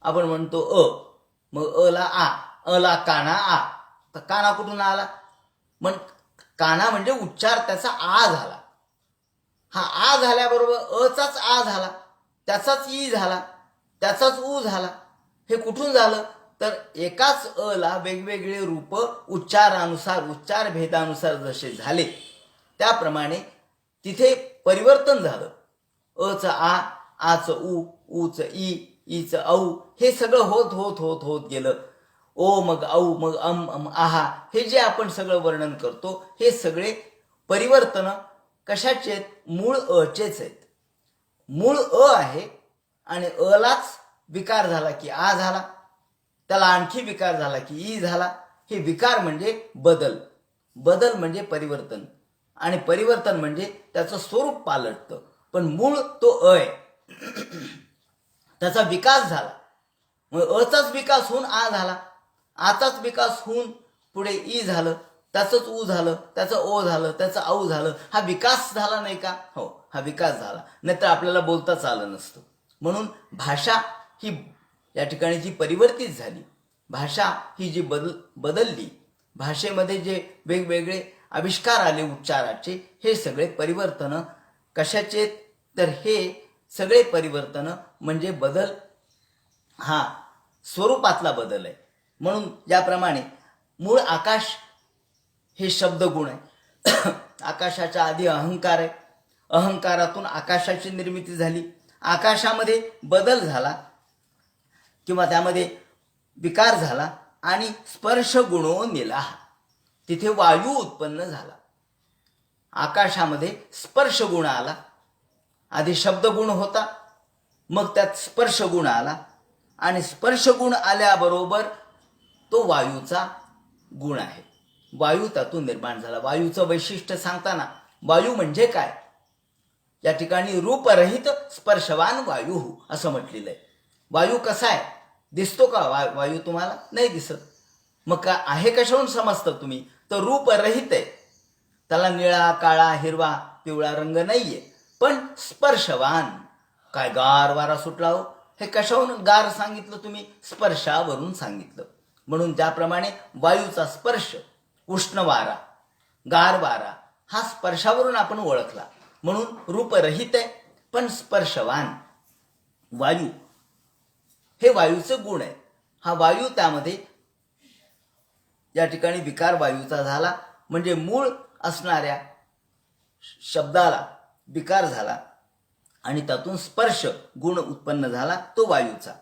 S1: आपण म्हणतो मग ला काना आ, तर काना कुठून आला? मग काना म्हणजे उच्चार, त्याचा आ झाला. हा आ झाल्याबरोबर चाच आ झाला, त्याचाच ई झाला, त्याचाच ऊ झाला. हे कुठून झालं? तर एकाच ला वेगवेगळे रूप उच्चारानुसार, उच्चार भेदानुसार जसे झाले त्याप्रमाणे तिथे परिवर्तन झालं. च आ, आच ऊ, ऊच ई, ईच औ, हे सगळं होत होत होत होत गेलं. ओ मग औ मग आहा, हे जे आपण सगळं वर्णन करतो हे सगळे परिवर्तन कशाचे आहेत? मूळ अचेच आहेत. मूळ आहे आणि लाच विकार झाला की आ झाला, त्याला आणखी विकार झाला की ई झाला. हे विकार म्हणजे बदल, बदल म्हणजे परिवर्तन आणि परिवर्तन म्हणजे त्याचं स्वरूप पालटतं. पण मूळ तो आहे, त्याचा विकास झाला. मग चाच विकास होऊन आ झाला, आचाच विकास होऊन पुढे ई झालं, त्याचंच ऊ झालं, त्याचं ओ झालं, त्याचं औ झालं. हा विकास झाला नाही का? हो, हा विकास झाला. नाहीतर आपल्याला बोलताच आलं नसतं. म्हणून भाषा ही या ठिकाणी जी परिवर्तित झाली, भाषा ही जी बदलली, भाषेमध्ये जे वेगवेगळे आविष्कार आले उच्चाराचे, हे सगळे परिवर्तनं कशाचे? तर हे सगळे परिवर्तनं म्हणजे बदल हा स्वरूपातला बदल आहे. म्हणून ज्याप्रमाणे मूळ आकाश हे शब्दगुण आहे. आकाशाच्या आधी अहंकार आहे, अहंकारातून आकाशाची निर्मिती झाली, आकाशामध्ये बदल झाला किंवा त्यामध्ये विकार झाला आणि स्पर्श गुणो निला, तिथे वायू उत्पन्न झाला. आकाशामध्ये स्पर्श गुण आला. आधी शब्दगुण होता, मग त्यात स्पर्श गुण आला आणि स्पर्श गुण आल्याबरोबर तो वायूचा गुण आहे. वायू त्यातून निर्माण झाला. वायूचं वैशिष्ट्य सांगताना वायू म्हणजे काय? या ठिकाणी रूपरहित स्पर्शवान वायू असं म्हटलेलं आहे. वायू कसा आहे? दिसतो का वायू? तुम्हाला नाही दिसत. मग का आहे? कशाहून समजतं तुम्ही? तर रूपरहित आहे. त्याला निळा, काळा, हिरवा, पिवळा रंग नाहीये, पण स्पर्शवान. काय गार वारा सुटला हो? हे कशाहून गार सांगितलं तुम्ही? स्पर्शावरून सांगितलं. म्हणून त्याप्रमाणे वायूचा स्पर्श, उष्ण वारा, गार वारा, हा स्पर्शावरून आपण ओळखला. म्हणून रूपरहित आहे पण स्पर्शवान. वायू हे वायूचं गुण आहे. हा वायू त्यामध्ये या ठिकाणी विकार वायूचा झाला म्हणजे मूळ असणाऱ्या शब्दाला विकार झाला आणि त्यातून स्पर्श गुण उत्पन्न झाला, तो वायूचा.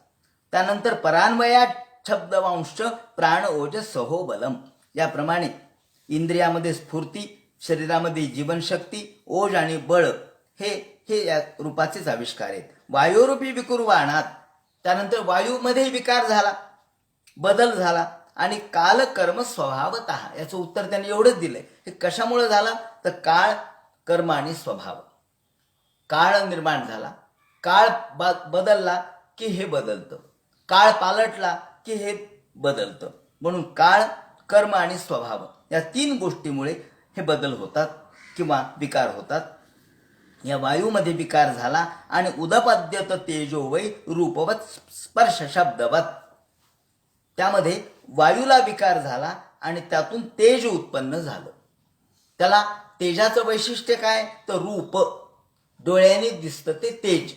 S1: त्यानंतर परान्वयात शब्दवांश प्राण ओजस सहो बलम, याप्रमाणे इंद्रियामध्ये स्फूर्ती, शरीरामध्ये जीवनशक्ती, ओज आणि बळ हे हे या रूपाचेच आविष्कार आहेत. वायुरूपी विकुर्वाणात, त्यानंतर वायूमध्ये विकार झाला, बदल झाला आणि काल कर्म स्वभावतः, याचं उत्तर त्याने एवढंच दिलंय. हे कशामुळे झालं? तर काळ, कर्म आणि स्वभाव. काळ निर्माण झाला, काळ बदलला की हे बदलतं, काळ पालटला की हे बदलतं. म्हणून काळ, कर्म आणि स्वभाव या 3 गोष्टीमुळे हे बदल होतात किंवा विकार होतात. या वायूमध्ये विकार झाला आणि उदपाद्यत तेजो वै रूपवत स्पर्श शब्दवत, त्यामध्ये वायूला विकार झाला आणि त्यातून तेज उत्पन्न झालं. त्याला तेजाचं वैशिष्ट्य काय तर रूप, डोळ्याने दिसतं ते तेज.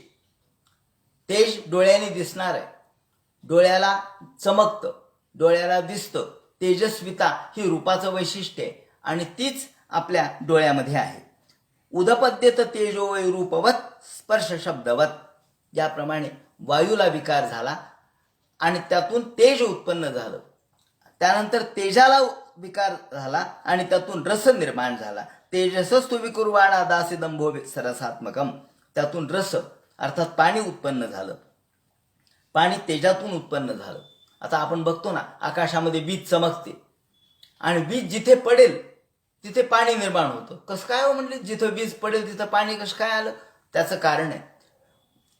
S1: तेज डोळ्याने दिसणार आहे, डोळ्याला चमकतं, डोळ्याला दिसतं. तेजस्विता ही रूपाचं वैशिष्ट्य आहे आणि तीच आपल्या डोळ्यामध्ये आहे. उदपद्यत तेजो वै रूपवत स्पर्श शब्दवत, ज्याप्रमाणे वायूला विकार झाला आणि त्यातून तेज उत्पन्न झालं, त्यानंतर तेजाला विकार झाला आणि त्यातून रस निर्माण झाला. तेजसस्तु विकुर्वाणा दासी दंभो सरसात्मकम, त्यातून रस अर्थात पाणी उत्पन्न झालं. पाणी तेजातून उत्पन्न झालं. आता आपण बघतो ना, आकाशामध्ये वीज चमकते आणि वीज जिथे पडेल तिथे पाणी निर्माण होतं. कसं काय हो म्हणले, जिथं वीज पडेल तिथं पाणी कसं काय आलं? त्याचं कारण आहे,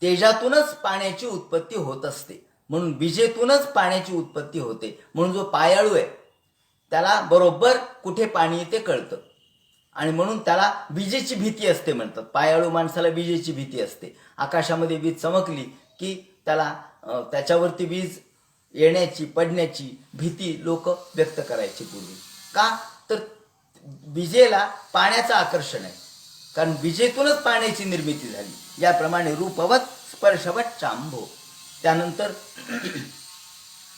S1: तेजातूनच पाण्याची उत्पत्ती होत असते, म्हणून विजेतूनच पाण्याची उत्पत्ती होते. म्हणून जो पायाळू आहे त्याला बरोबर कुठे पाणी येते कळतं आणि म्हणून त्याला विजेची भीती असते म्हणतात. पायाळू माणसाला विजेची भीती असते. आकाशामध्ये वीज चमकली की त्याला त्याच्यावरती वीज येण्याची, पडण्याची भीती लोक व्यक्त करायची पूर्वी. का तर विजेला पाण्याचं आकर्षण आहे, कारण विजेतूनच पाण्याची निर्मिती झाली. याप्रमाणे रूपवत स्पर्शवत चांभो, त्यानंतर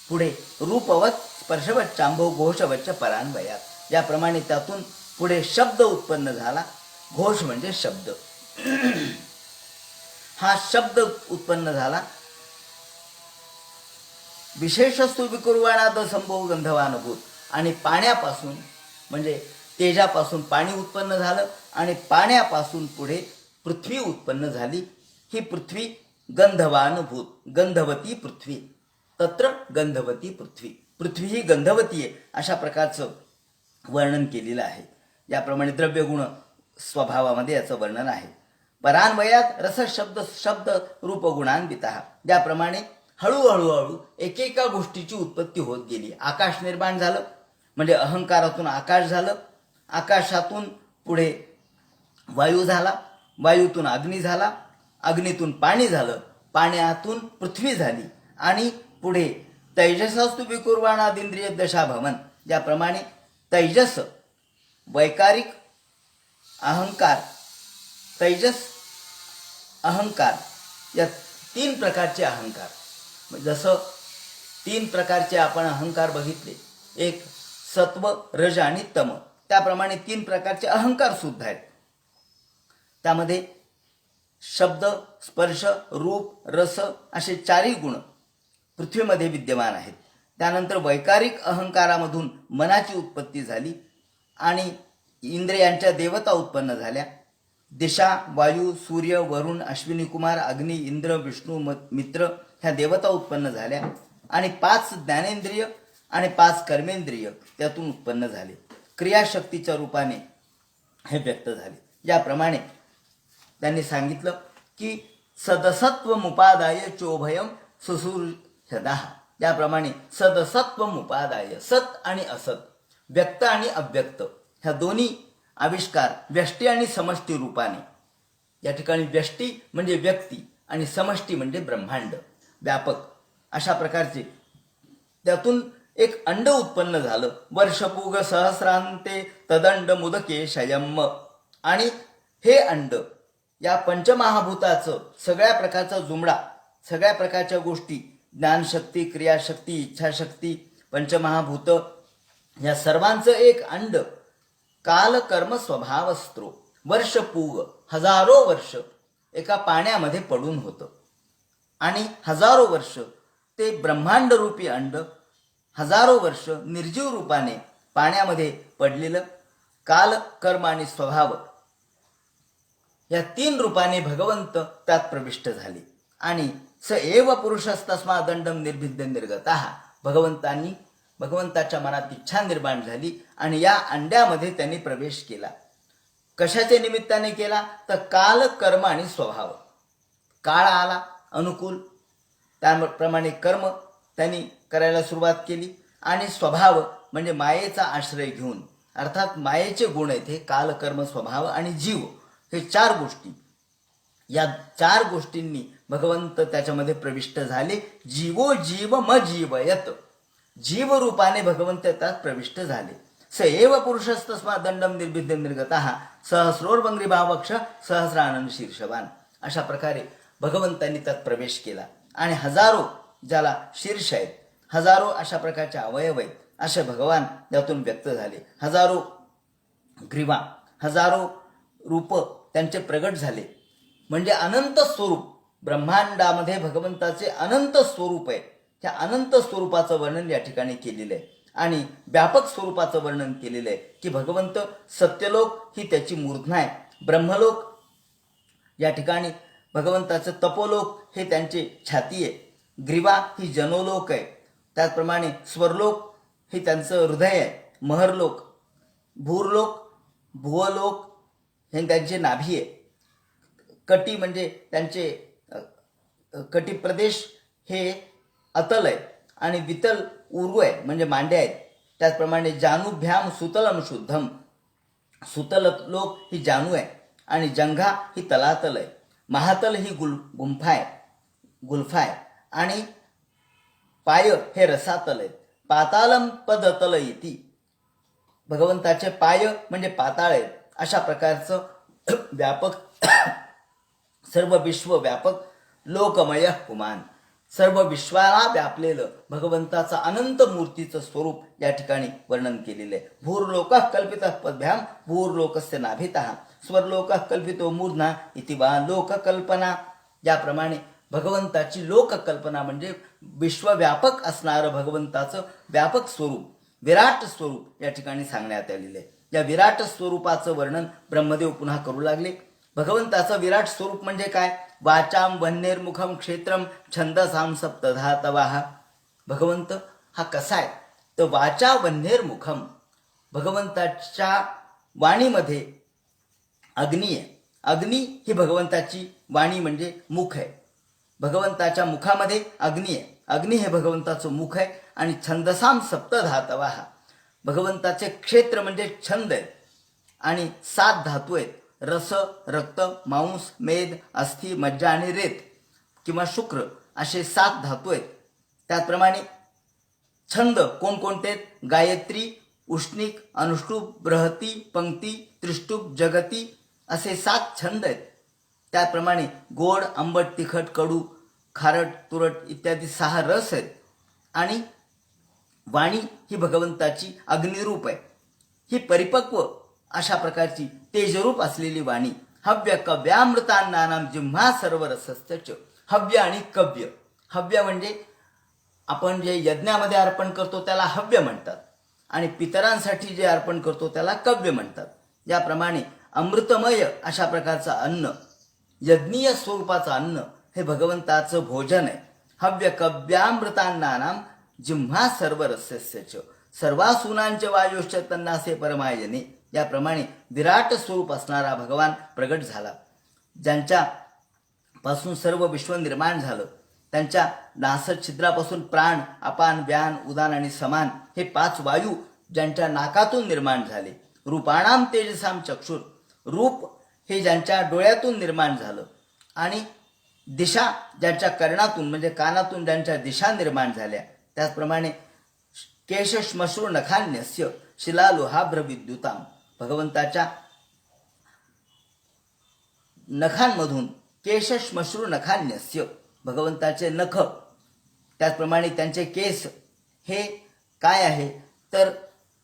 S1: पुढे रूपवत स्पर्शवत चांभो घोषवच्च परान्वयात, याप्रमाणे त्यातून पुढे शब्द उत्पन्न झाला. घोष म्हणजे शब्द. हा शब्द उत्पन्न झाला. विशेषस्तु विकुर्वाणाद संभव गंधवानुभूत, आणि पाण्यापासून म्हणजे तेजापासून पाणी उत्पन्न झालं आणि पाण्यापासून पुढे पृथ्वी उत्पन्न झाली. ही पृथ्वी गंधवानुभूत, गंधवती पृथ्वी, तत्र गंधवती पृथ्वी, पृथ्वी ही गंधवती आहे अशा प्रकारचं वर्णन केलेलं आहे. याप्रमाणे द्रव्यगुण स्वभावामध्ये याचं वर्णन आहे. परान्वयात रस शब्द शब्द रूपगुणान्विता, ज्याप्रमाणे हळूहळू एकेका गोष्टीची उत्पत्ती होत गेली. आकाश निर्माण झालं म्हणजे अहंकारातून आकाश झालं, आकाशातून पुढे वायू झाला, वायूतून अग्नी झाला, अग्नीतून पाणी झालं, पाण्यातून पृथ्वी झाली आणि पुढे तैजसस्तु विकुर्वाणादिंद्रिय दशा भवन, ज्याप्रमाणे तैजस, वैकारिक अहंकार, तैजस, अहंकार या 3 प्रकारचे अहंकार. जसं 3 प्रकारचे आपण अहंकार बघितले, एक सत्व, रज आणि तम, त्याप्रमाणे 3 प्रकारचे अहंकार सुद्धा आहेत. त्यामध्ये शब्द, स्पर्श, रूप, रस असे 4 गुण पृथ्वीमध्ये विद्यमान आहेत. त्यानंतर वैकारिक अहंकारामधून मनाची उत्पत्ती झाली आणि इंद्रियांच्या देवता उत्पन्न झाल्या. दिशा, वायू, सूर्य, वरुण, अश्विनी कुमार, अग्नी, इंद्र, विष्णू, मित्र ह्या देवता उत्पन्न झाल्या आणि 5 ज्ञानेंद्रिय आणि 5 कर्मेंद्रिय त्यातून उत्पन्न झाले. क्रियाशक्तीच्या रूपाने हे व्यक्त झाले. याप्रमाणे त्यांनी सांगितलं की सदसत्वमुपादाय चोभयम सुसूर्यदाह, त्याप्रमाणे सदसत्वमुपादाय, सत आणि असत, व्यक्त आणि अव्यक्त ह्या दोन्ही आविष्कार व्यष्टी आणि समष्टी रूपाने, या ठिकाणी व्यष्टी म्हणजे व्यक्ती आणि समष्टी म्हणजे ब्रह्मांड व्यापक अशा प्रकारचे त्यातून एक अंड उत्पन्न झालं. वर्षपूग सहस्रांते तदंड मुदके शयम, आणि हे अंड या पंचमहाभूताचं सगळ्या प्रकारचा जुमडा, सगळ्या प्रकारच्या गोष्टी, ज्ञानशक्ती, क्रियाशक्ती, इच्छाशक्ती, पंचमहाभूत या सर्वांचं एक अंड काल कर्म स्वभावस्त्रो, वर्षपूग हजारो वर्ष एका पाण्यामध्ये पडून होतं आणि हजारो वर्ष ते ब्रह्मांड रूपी अंड हजारो वर्ष निर्जीव रूपाने पाण्यामध्ये पडलेलं. काल, कर्म आणि स्वभाव या 3 रूपाने भगवंत त्यात प्रविष्ट झाले आणि स एव पुरुषस्तस्मा दंडम निर्भिद्य निर्गतः, भगवंताच्या मनात इच्छा निर्माण झाली आणि या अंड्यामध्ये त्यांनी प्रवेश केला. कशाच्या निमित्ताने केला तर काल, कर्म आणि स्वभाव. काळ आला अनुकूल, त्याप्रमाणे कर्म त्यांनी करायला सुरुवात केली आणि स्वभाव म्हणजे मायेचा आश्रय घेऊन, अर्थात मायेचे गुण आहेत हे काल, कर्म, स्वभाव आणि जीव, हे चार गोष्टी. या चार गोष्टींनी भगवंत त्याच्यामध्ये प्रविष्ट झाले. जीवो जीव म जीवयत, जीवरूपाने भगवंत त्यात प्रविष्ट झाले. स एव पुरुषस्तस्मा दंडम निर्भिद्यम निर्गतः सहस्रोर्वंग्रीभावक्ष सहस्रानन शीर्षवान. अशा प्रकारे भगवंतांनी त्यात प्रवेश केला आणि हजारो ज्याला शीर्ष आहेत, हजारो अशा प्रकारचे अवयव आहेत, असे भगवान त्यातून व्यक्त झाले. हजारो ग्रीवा, हजारो रूप त्यांचे प्रगट झाले. म्हणजे अनंत स्वरूप, ब्रह्मांडामध्ये भगवंताचे अनंत स्वरूप आहे. त्या अनंत स्वरूपाचं वर्णन या ठिकाणी केलेलं आहे आणि व्यापक स्वरूपाचं वर्णन केलेलं आहे की भगवंत सत्यलोक ही त्याची मूर्धना आहे, ब्रह्मलोक या ठिकाणी भगवंताचं तपोलोक हे त्यांचे छाती आहे, ग्रीवा ही जनोलोक आहे, त्याचप्रमाणे स्वरलोक हे त्यांचं हृदय आहे, महरलोक, भूरलोक, भुवलोक हे त्यांचे नाभी आहे, कटी म्हणजे त्यांचे कटी प्रदेश हे अतल आहे आणि वितल उर्व आहे म्हणजे मांड्या आहेत. त्याचप्रमाणे जानुभ्याम सुतलम शुद्धम, सुतल लोक ही जाणू आहे आणि जंघा ही तलातल आहे, महातल ही गुंफा आहे आणि पाय हे रसातल आहेत. पातालम पदतल इति, भगवंताचे पाय म्हणजे पाताळ आहेत. अशा प्रकारचं व्यापक, सर्व विश्व व्यापक, लोकमय पुमान, सर्व विश्वाला व्यापलेलं भगवंताचं अनंत मूर्तीचं स्वरूप या ठिकाणी वर्णन केलेलं आहे. भूर्लोक कल्पित पद्भ्याम भूर्लोकस्य नाभितः स्वरलोक कल्पितो मूर्धना इति वा लोककल्पना. ज्याप्रमाणे भगवंताची लोककल्पना म्हणजे विश्वव्यापक असणारं भगवंताचं व्यापक स्वरूप, विराट स्वरूप या ठिकाणी सांगण्यात आलेलं आहे. या विराट स्वरूपाचं वर्णन ब्रह्मदेव पुन्हा करू लागले. भगवंताचं विराट स्वरूप म्हणजे काय? वाचाम वन्येर्मुखम क्षेत्रम छंदसाम सप्तधातवाः. भगवंत हा कसा आहे तर वाचा वन्येर्मुखम, भगवंताच्या वाणीमध्ये अग्नी आहे. अग्नी ही भगवंताची वाणी म्हणजे मुख आहे. भगवंताच्या मुखामध्ये अग्नी आहे, अग्नी हे भगवंताचं मुख आहे. आणि छंदसाम सप्तधातवाः, भगवंताचे क्षेत्र म्हणजे छंद आहे आणि 7 धातू आहेत, रस, रक्त, मांस, मेद, अस्थि, मज्जा आणि रेत किंवा शुक्र असे 7 धातू आहेत. त्याचप्रमाणे छंद कोणकोणते आहेत? गायत्री, उष्णिक, अनुष्टुप, बृहती, पंक्ती, त्रिष्टुप, जगती असे 7 छंद आहेत. त्याचप्रमाणे गोड, आंबट, तिखट, कडू, खारट, तुरट इत्यादी 6 रस आहेत. आणि वाणी ही भगवंताची अग्निरूप आहे, ही परिपक्व अशा प्रकारची तेजरूप असलेली वाणी. हव्य कव्यामृतांनानाम जिम्हा सर्व रसस्य. हव्य आणि कव्य, हव्य म्हणजे आपण जे यज्ञामध्ये अर्पण करतो त्याला हव्य म्हणतात आणि पितरांसाठी जे अर्पण करतो त्याला कव्य म्हणतात. याप्रमाणे अमृतमय अशा प्रकारचं अन्न, यज्ञीय स्वरूपाचं अन्न हे भगवंताचं भोजन आहे. हव्य कव्यामृतांनानाम जिम्हा सर्व रसस्य सर्वासुनांचे वायुश्च तन्नासे परमायने. याप्रमाणे विराट स्वरूप असणारा भगवान प्रगट झाला. ज्यांच्या पासून सर्व विश्व निर्माण झालं, त्यांच्या नासछिद्रापासून प्राण, अपान, व्यान, उदान आणि समान हे 5 वायू ज्यांच्या नाकातून निर्माण झाले. रूपाणाम तेजसाम चक्षुर, रूप हे ज्यांच्या डोळ्यातून निर्माण झालं आणि दिशा ज्यांच्या कर्णातून म्हणजे कानातून ज्यांच्या दिशा निर्माण झाल्या. त्याचप्रमाणे केश श्मश्रू नखान्यस्य शिलालोहाभ्र विद्युताम, भगवंताच्या नखांमधून केश श्मश्रू नखान्यस्य, भगवंताचे नख, त्याचप्रमाणे त्यांचे केस हे काय आहे तर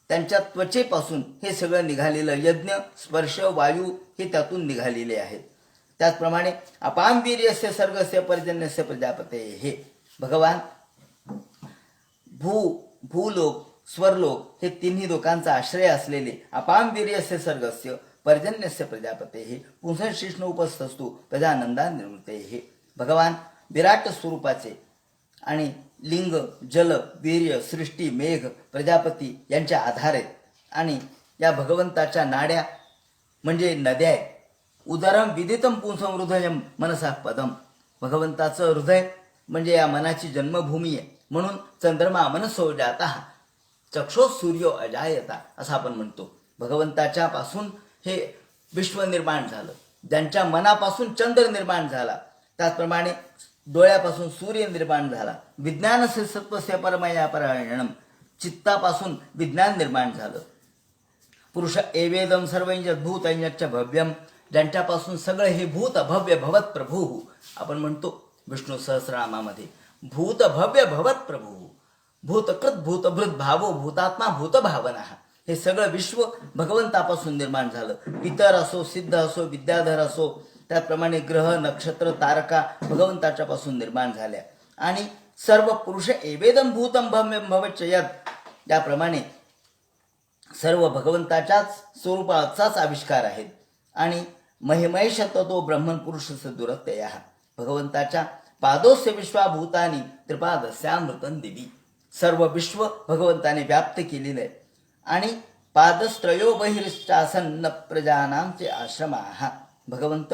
S1: त्यांच्या त्वचेपासून हे सगळं निघालेलं यज्ञ स्पर्श वायू हे त्यातून निघालेले आहेत. त्याचप्रमाणे अपाम वीर्यस्य सर्गस्य पर्जन्यस्य प्रजापते, हे भगवान भूलोक स्वरलोक हे तिन्ही लोकांचा आश्रय असलेले अपाम वीर्यस्य सर्गस्य पर्जन्यस्य प्रजापते हे पुंसशिष्ण उपस्थस्तु प्रजानंदा निर्मृते, हे भगवान विराट स्वरूपाचे आणि लिंग, जल, वीर्य, सृष्टी, मेघ, प्रजापती यांचे आधार आहेत. आणि या भगवंताच्या नाड्या म्हणजे नद्या आहेत. उदरम विदितम पुंसम हृदयम मनसा पदम, भगवंताचं हृदय म्हणजे या मनाची जन्मभूमी आहे. म्हणून चंद्रमा मनसो जाता चक्षो सूर्यो अजायता असं आपण म्हणतो. भगवंताच्या पासून हे विश्व निर्माण झालं. ज्यांच्या मनापासून चंद्र निर्माण झाला, त्याचप्रमाणे डोळ्यापासून सूर्य निर्माण झाला. विज्ञानस्य सत्वस्य परमया परायणम, चित्तापासून विज्ञान निर्माण झालं. पुरुष एवेदम सर्व यद्भूत भव्यम, ज्यांच्यापासून सगळं हे भूत भव्य भवत प्रभू आपण म्हणतो विष्णू सहस्रनामामध्ये. भूत भव्य भवत प्रभू, भूतकृत भूतभृत भावो भूतात्मा भूत भावना, हे सगळं विश्व भगवंतापासून निर्माण झालं. पितर असो, सिद्ध असो, विद्याधर असो, त्याप्रमाणे ग्रह नक्षत्र तारका भगवंताच्या पासून निर्माण झाल्या. आणि सर्व पुरुष एवेदम भूतम भव्यम भवच्च यत्, त्याप्रमाणे सर्व भगवंताच्याच स्वरूपाचाच आविष्कार आहेत. आणि महिमैष तो ब्रह्मन पुरुष दुरत्यय, भगवंताच्या पादोस्य विश्वाभूतानी त्रिपादस्यामृतं दिवी, सर्व विश्व भगवंताने व्याप्त केलेलं आहे. आणि पादस्त्रयो बहिर्चासन्न प्रजानांचे आश्रमाः, भगवंत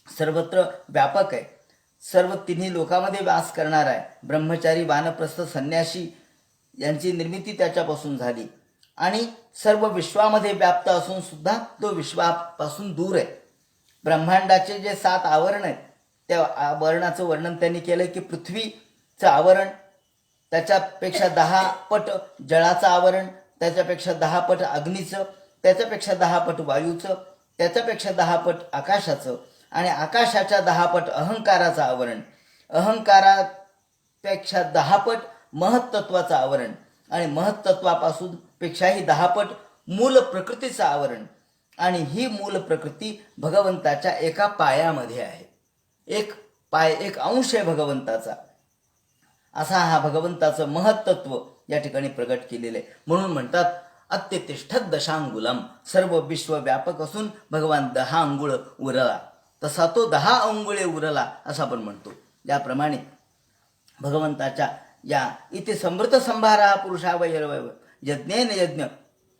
S1: सर्वत्र व्यापक आहे, सर्व तिन्ही लोकांमध्ये वास करणार आहे. ब्रह्मचारी, वानप्रस्थ, संन्यासी यांची निर्मिती त्याच्यापासून झाली. आणि सर्व विश्वामध्ये व्याप्त असून सुद्धा तो विश्वापासून दूर आहे. ब्रह्मांडाचे जे 7 आवरण आहेत, त्या आवरणाचं वर्णन त्यांनी केलं की पृथ्वीचं आवरण, त्याच्यापेक्षा 10 पट जळाचं आवरण, त्याच्यापेक्षा 10 पट अग्नीचं, त्याच्यापेक्षा 10 पट वायूचं, त्याच्यापेक्षा 10 पट आकाशाचं, आणि आकाशाच्या 10 पट अहंकाराचं आवरण, अहंकारापेक्षा 10 पट महत्त्वाचं आवरण, आणि महत्त्वापासून पेक्षाही 10 पट मूल प्रकृतीचं आवरण. आणि ही मूल प्रकृती भगवंताच्या एका पायामध्ये आहे. एक पाय, एक अंश आहे भगवंताचा. असा हा भगवंताचं महत्त्व या ठिकाणी प्रगट केलेलं आहे. म्हणून म्हणतात अत्यतिष्ठत दशांगुलम, सर्व विश्व व्यापक असून भगवान 10 अंगुळ उरला, तसा तो 10 अंगुळे उरला असं आपण म्हणतो. ज्याप्रमाणे भगवंताच्या या इथे समृद्ध संभारा पुरुषावयव यज्ञेन यज्ञ,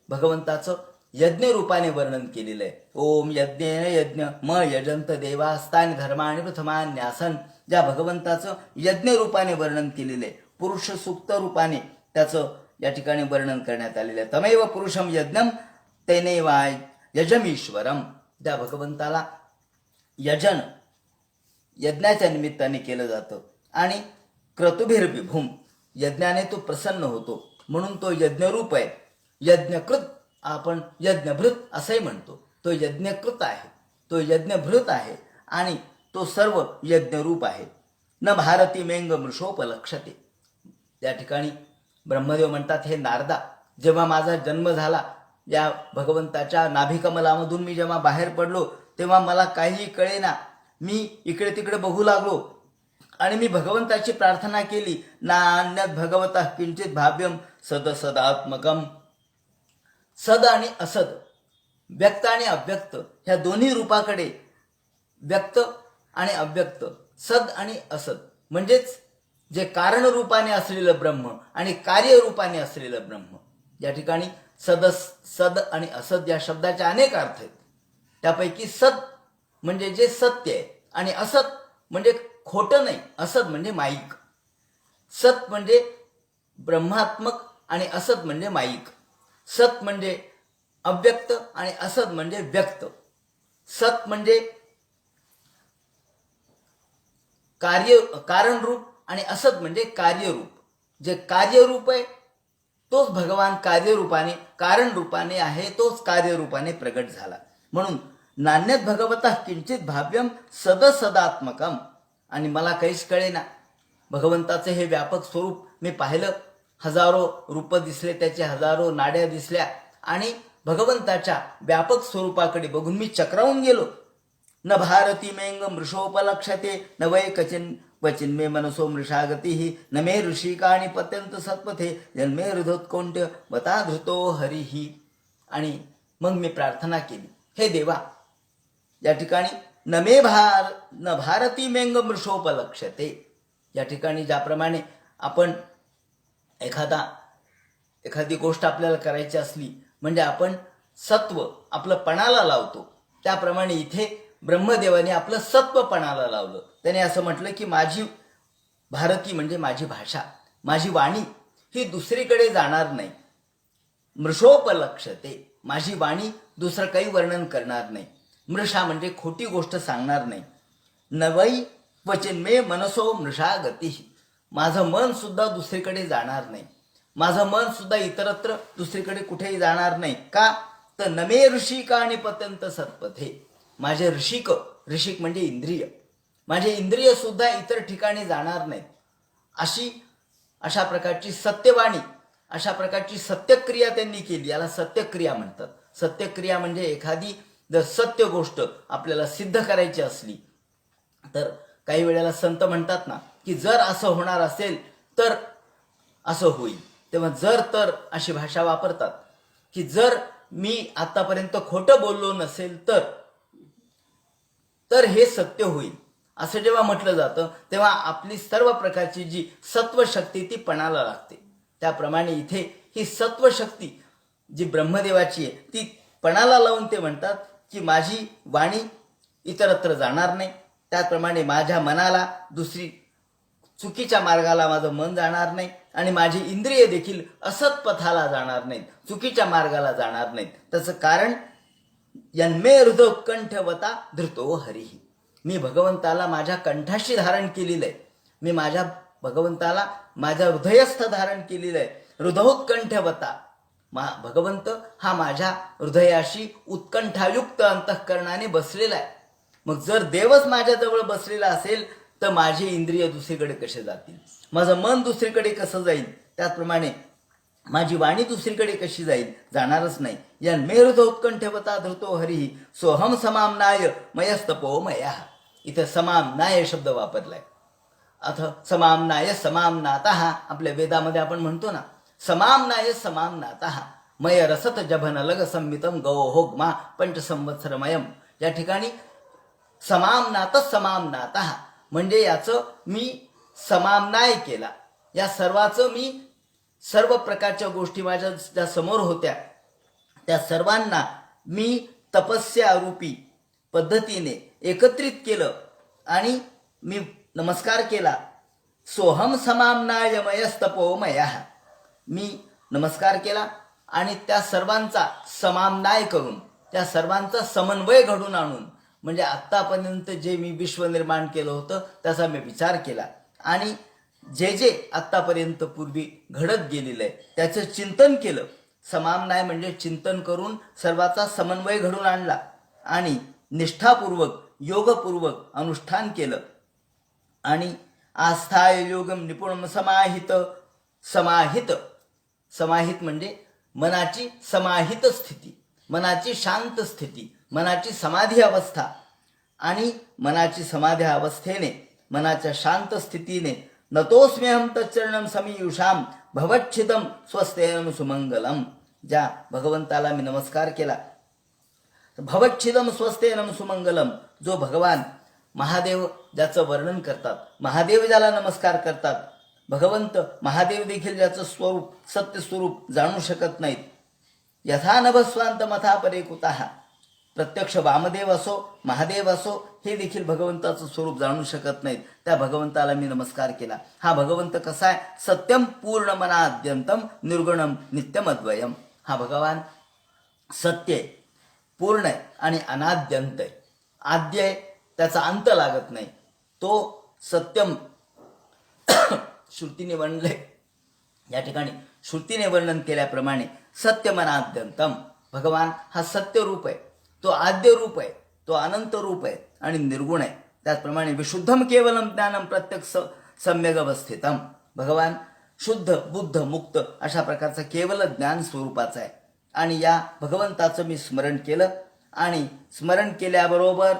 S1: भगवंताचं यज्ञ रूपाने वर्णन केलेलं आहे. ओम यज्ञेन यज्ञ म यजंत देवास्तानि धर्माणि प्रथमान्यासन, ज्या भगवंताचं यज्ञ रूपाने वर्णन केलेलं आहे. पुरुष सूक्त रूपाने त्याचं या ठिकाणी वर्णन करण्यात आलेलं आहे. तमेव पुरुषम यज्ञम तेनेवाय यजमीश्वरम, त्या भगवंताला यजन यज्ञाच्या निमित्ताने केलं जातं. आणि क्रतुभिर्विभूम, यज्ञाने तो प्रसन्न होतो, म्हणून तो यज्ञरूप आहे. यज्ञकृत, आपण यज्ञभृत असंही म्हणतो. तो यज्ञकृत आहे, तो यज्ञभृत आहे, आणि तो सर्व यज्ञरूप आहे. न भारती मेंग मृषोपलक्षते, त्या ठिकाणी ब्रह्मदेव म्हणतात, हे नारदा, जेव्हा माझा जन्म झाला, या भगवंताच्या नाभिकमलामधून मी जेव्हा बाहेर पडलो, तेव्हा मला काही कळेना. मी इकडे तिकडे बघू लागलो आणि मी भगवंताची प्रार्थना केली. नान्यत भगवतः किंचित भाव्यम सद सदात्मकम, सद आणि असद, व्यक्त आणि अव्यक्त, ह्या दोन्ही रूपाकडे, व्यक्त आणि अव्यक्त, सद आणि असद, म्हणजेच जे कारण रूपाने असलेलं ब्रह्म आणि कार्य रूपाने असलेलं ब्रह्म. या ठिकाणी सद आणि असद या शब्दाचे अनेक अर्थ आहेत. त्यापैकी सद म्हणजे जे सत्य आहे, आणि असत म्हणजे खोटं नाही, असत म्हणजे माईक. सत म्हणजे ब्रह्मात्मक आणि असत म्हणजे माईक. सत म्हणजे अव्यक्त आणि असत म्हणजे व्यक्त. सत म्हणजे कारण रूप आणि असत म्हणजे कार्यरूप. जे कार्यरूप आहे तोच भगवान कार्यरूपाने, कारण रूपाने आहे, तोच कार्यरूपाने प्रगट झाला. म्हणून नान्यत भगवतः किंचित भाव्यम सद सदात्मकम, आणि मला काहीच कळेना. भगवंताचं हे व्यापक स्वरूप मी पाहिलं, हजारो रूप दिसले, त्याचे हजारो नाड्या दिसल्या, आणि भगवंताच्या व्यापक स्वरूपाकडे बघून मी चक्रावून गेलो. न भारती मेंग मृषोपलक्षते न वै कचिन क्वचिन मे मनसो मृषागती न मे ऋषिकाणी पत्यंत सत्पथे जन्मे हृदोत्कोंट्य बता धृतो हरिही. आणि मग मी प्रार्थना केली, हे देवा, या ठिकाणी न भारती मेंग मृषोपलक्षते, या ठिकाणी ज्याप्रमाणे आपण एखादी गोष्ट आपल्याला करायची असली म्हणजे आपण सत्व आपलं पणाला लावतो, त्याप्रमाणे इथे ब्रह्मदेवाने आपलं सत्व पणाला लावलं. त्याने असं म्हटलं की माझी भारती म्हणजे माझी भाषा, माझी वाणी ही दुसरीकडे जाणार नाही. मृषोपलक्षते, माझी वाणी दुसरं काही वर्णन करणार नाही. मृषा म्हणजे खोटी गोष्ट सांगणार नाही. नवई क्वचिन्मे मनसो मृषा गती, माझं मन सुद्धा दुसरीकडे जाणार नाही. माझं मन सुद्धा इतरत्र दुसरीकडे कुठेही जाणार नाही. का तर नमे ऋषिका आणि पतंत सत्पथे, माझे ऋषिक म्हणजे इंद्रिय, माझे इंद्रिय सुद्धा इतर ठिकाणी जाणार नाहीत. अशा प्रकारची सत्यवाणी, अशा प्रकारची सत्यक्रिया त्यांनी केली. याला सत्यक्रिया म्हणतात. सत्यक्रिया म्हणजे एखादी जर सत्य गोष्ट आपल्याला सिद्ध करायची असली तर काही वेळेला संत म्हणतात ना की जर असं होणार असेल तर असं होईल. तेव्हा जर तर अशी भाषा वापरतात की जर मी आतापर्यंत खोटं बोललो नसेल तर हे सत्य होईल असं जेव्हा म्हटलं जातं तेव्हा आपली सर्व प्रकारची जी सत्वशक्ती ती पणाला लागते. त्याप्रमाणे इथे ही सत्वशक्ती जी ब्रह्मदेवाची आहे ती पणाला लावून ते म्हणतात की माझी वाणी इतरत्र जाणार नाही. त्याप्रमाणे माझ्या मनाला दुसरी चुकीच्या मार्गाला माझं मन जाणार नाही आणि माझी इंद्रिय देखील असत पथाला जाणार नाहीत, चुकीच्या मार्गाला जाणार नाहीत. त्याचं कारण यन्मे हृदोत्कंठवता धृतो हरिही, मी भगवंताला माझ्या कंठाशी धारण केलेलं आहे. मी माझ्या भगवंताला माझ्या हृदयस्थ धारण केलेलं आहे. हृदयोत्कंठवता, भगवंत हा माझ्या हृदयाशी उत्कंठायुक्त अंतःकरणाने बसलेला आहे. मग जर देवच माझ्याजवळ बसलेला असेल तर माझे इंद्रिय दुसरीकडे कसे जातील, माझं मन दुसरीकडे कसं जाईल, त्याचप्रमाणे माझी वाणी दुसरीकडे कशी जाईल, जाणारच नाही. यन्मे हृदयोत्कंठवता धृतो हरिही सोहम समामनाय मयस्तपो मया, इथे समामनाय शब्द वापरलाय. अथ समामनाय समामनातः, आपल्या वेदामध्ये आपण म्हणतो ना समामनाय समामनातः मय रसत जभन लग संमितम गौहोग्मा पंचसंवत्सरमयम. या ठिकाणी समामनातः म्हणजे याचं मी समामनाय केला. या सर्वाचं मी सर्व प्रकारच्या गोष्टी माझ्या ज्या समोर होत्या त्या सर्वांना मी तपस्यारूपी पद्धतीने एकत्रित केलं आणि मी नमस्कार केला. सोहम समामनाय मयस्तपो मयः, मी नमस्कार केला आणि त्या सर्वांचा समामनाय करून त्या सर्वांचा समन्वय घडून आणून, म्हणजे आत्तापर्यंत जे मी विश्व निर्माण केलं होतं त्याचा मी विचार केला आणि जे जे आत्तापर्यंत पूर्वी घडत गेलेलं आहे त्याचं चिंतन केलं. समामनाय म्हणजे चिंतन करून सर्वाचा समन्वय घडून आणला आणि निष्ठापूर्वक योगपूर्वक अनुष्ठान केलं. आणि आस्थाय योगम निपुणम समाहित म्हणजे मनाची समाहित स्थिती, मनाची शांत स्थिती, मनाची समाधी अवस्था. आणि मनाची समाधी अवस्थेने, मनाच्या शांत स्थितीने नतोस्म्यहम तच्चरणम समीयुषाम भवच्छिदम स्वस्तेन सुमंगलम, ज्या भगवंताला मी नमस्कार केला, भवच्छिदम स्वस्तेन सुमंगलम, जो भगवान महादेव ज्याचं वर्णन करतात, महादेव ज्याला नमस्कार करतात, भगवंत महादेव देखील ज्याचं स्वरूप सत्य स्वरूप जाणू शकत नाहीत. यथा नभस्वांत मथा परे कुतः, प्रत्यक्ष वामदेव असो महादेव असो हे देखील भगवंताचं स्वरूप जाणू शकत नाहीत. त्या भगवंताला मी नमस्कार केला. हा भगवंत कसा आहे, सत्यम पूर्ण मनाद्यंतम निर्गुणम नित्यम अद्वयम. हा भगवान सत्य आहे, पूर्ण आहे आणि अनाद्यंत आहे. आद्य आहे, त्याचा अंत लागत नाही. तो सत्यम श्रुतीने वर्णले, या ठिकाणी श्रुतीने वर्णन केल्याप्रमाणे सत्यमनाद्यंतम, भगवान हा सत्य रूप आहे, तो आद्य रूप आहे, तो अनंत रूप आहे आणि निर्गुण आहे. त्याचप्रमाणे विशुद्धम केवलम ज्ञानम प्रत्यक्ष सम्यक अवस्थितम, भगवान शुद्ध बुद्ध मुक्त अशा प्रकारचा केवल ज्ञान स्वरूपाचा आहे. आणि या भगवंताचं मी स्मरण केलं आणि स्मरण केल्याबरोबर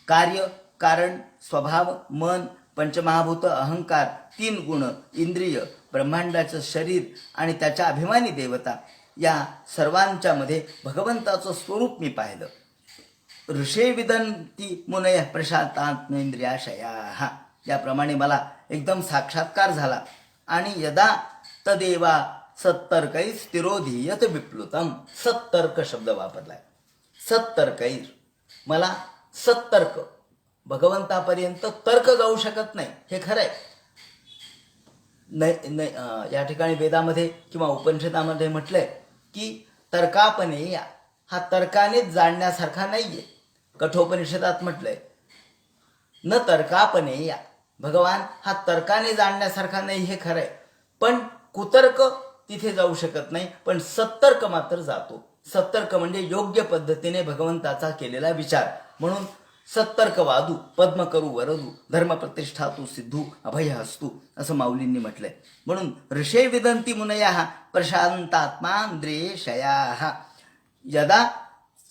S1: कार्य कारण स्वभाव मन पंचमहाभूत अहंकार 3 गुण इंद्रिय ब्रह्मांडाचं शरीर आणि त्याच्या अभिमानी देवता या सर्वांच्या मध्ये भगवंताचं स्वरूप मी पाहिलं. ऋषे विदंती मुनय प्रशांतात्मेंद्रियाशया, याप्रमाणे मला एकदम साक्षात्कार झाला. आणि यदा तदेवा सत्तर्कैर स्थिरोधीयत विप्लुतम, सत्तर्क शब्द वापरलाय. सत्तर्कैर, मला सत्तर्क, भगवंतापर्यंत तर्क जाऊ शकत नाही हे खरंय. या ठिकाणी वेदामध्ये किंवा उपनिषदामध्ये म्हटलंय की तर्कापने हा तर्कानेच जाणण्यासारखा नाहीये. कठोपनिषदात म्हटलंय न तर्कापने भगवान हा तर्काने जाणण्यासारखा नाही, हे खरंय. पण कुतर्क तिथे जाऊ शकत नाही, पण सत्तर्क मात्र जातो. सत्तर्क म्हणजे योग्य पद्धतीने भगवंताचा केलेला विचार. म्हणून सत्तर्क वादू पद्म करू वरदू धर्म प्रतिष्ठातू सिद्धू अभय हस्तू असं माऊलींनी म्हटलंय. म्हणून ऋषे विदंती मुनया प्रशांतात्मांद्रेशया यदा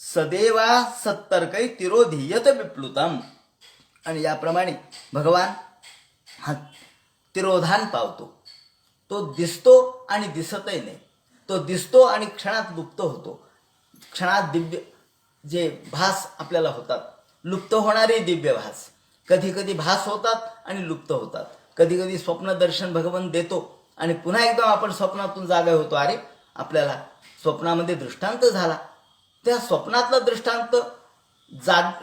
S1: सदेवा सत्तर्कै तिरोधीयत विप्लुतम. आणि याप्रमाणे भगवान हा तिरोधान पावतो. तो दिसतो आणि दिसतही नाही. तो दिसतो आणि क्षणात लुप्त होतो. क्षणात दिव्य जे भास आपल्याला होतात, लुप्त होणारे दिव्य भास, कधी कधी भास होतात आणि लुप्त होतात. कधी कधी स्वप्न दर्शन भगवंत देतो आणि पुन्हा एकदम आपण स्वप्नातून जागा होतो. अरे आपल्याला स्वप्नामध्ये दृष्टांत झाला, त्या स्वप्नातला दृष्टांत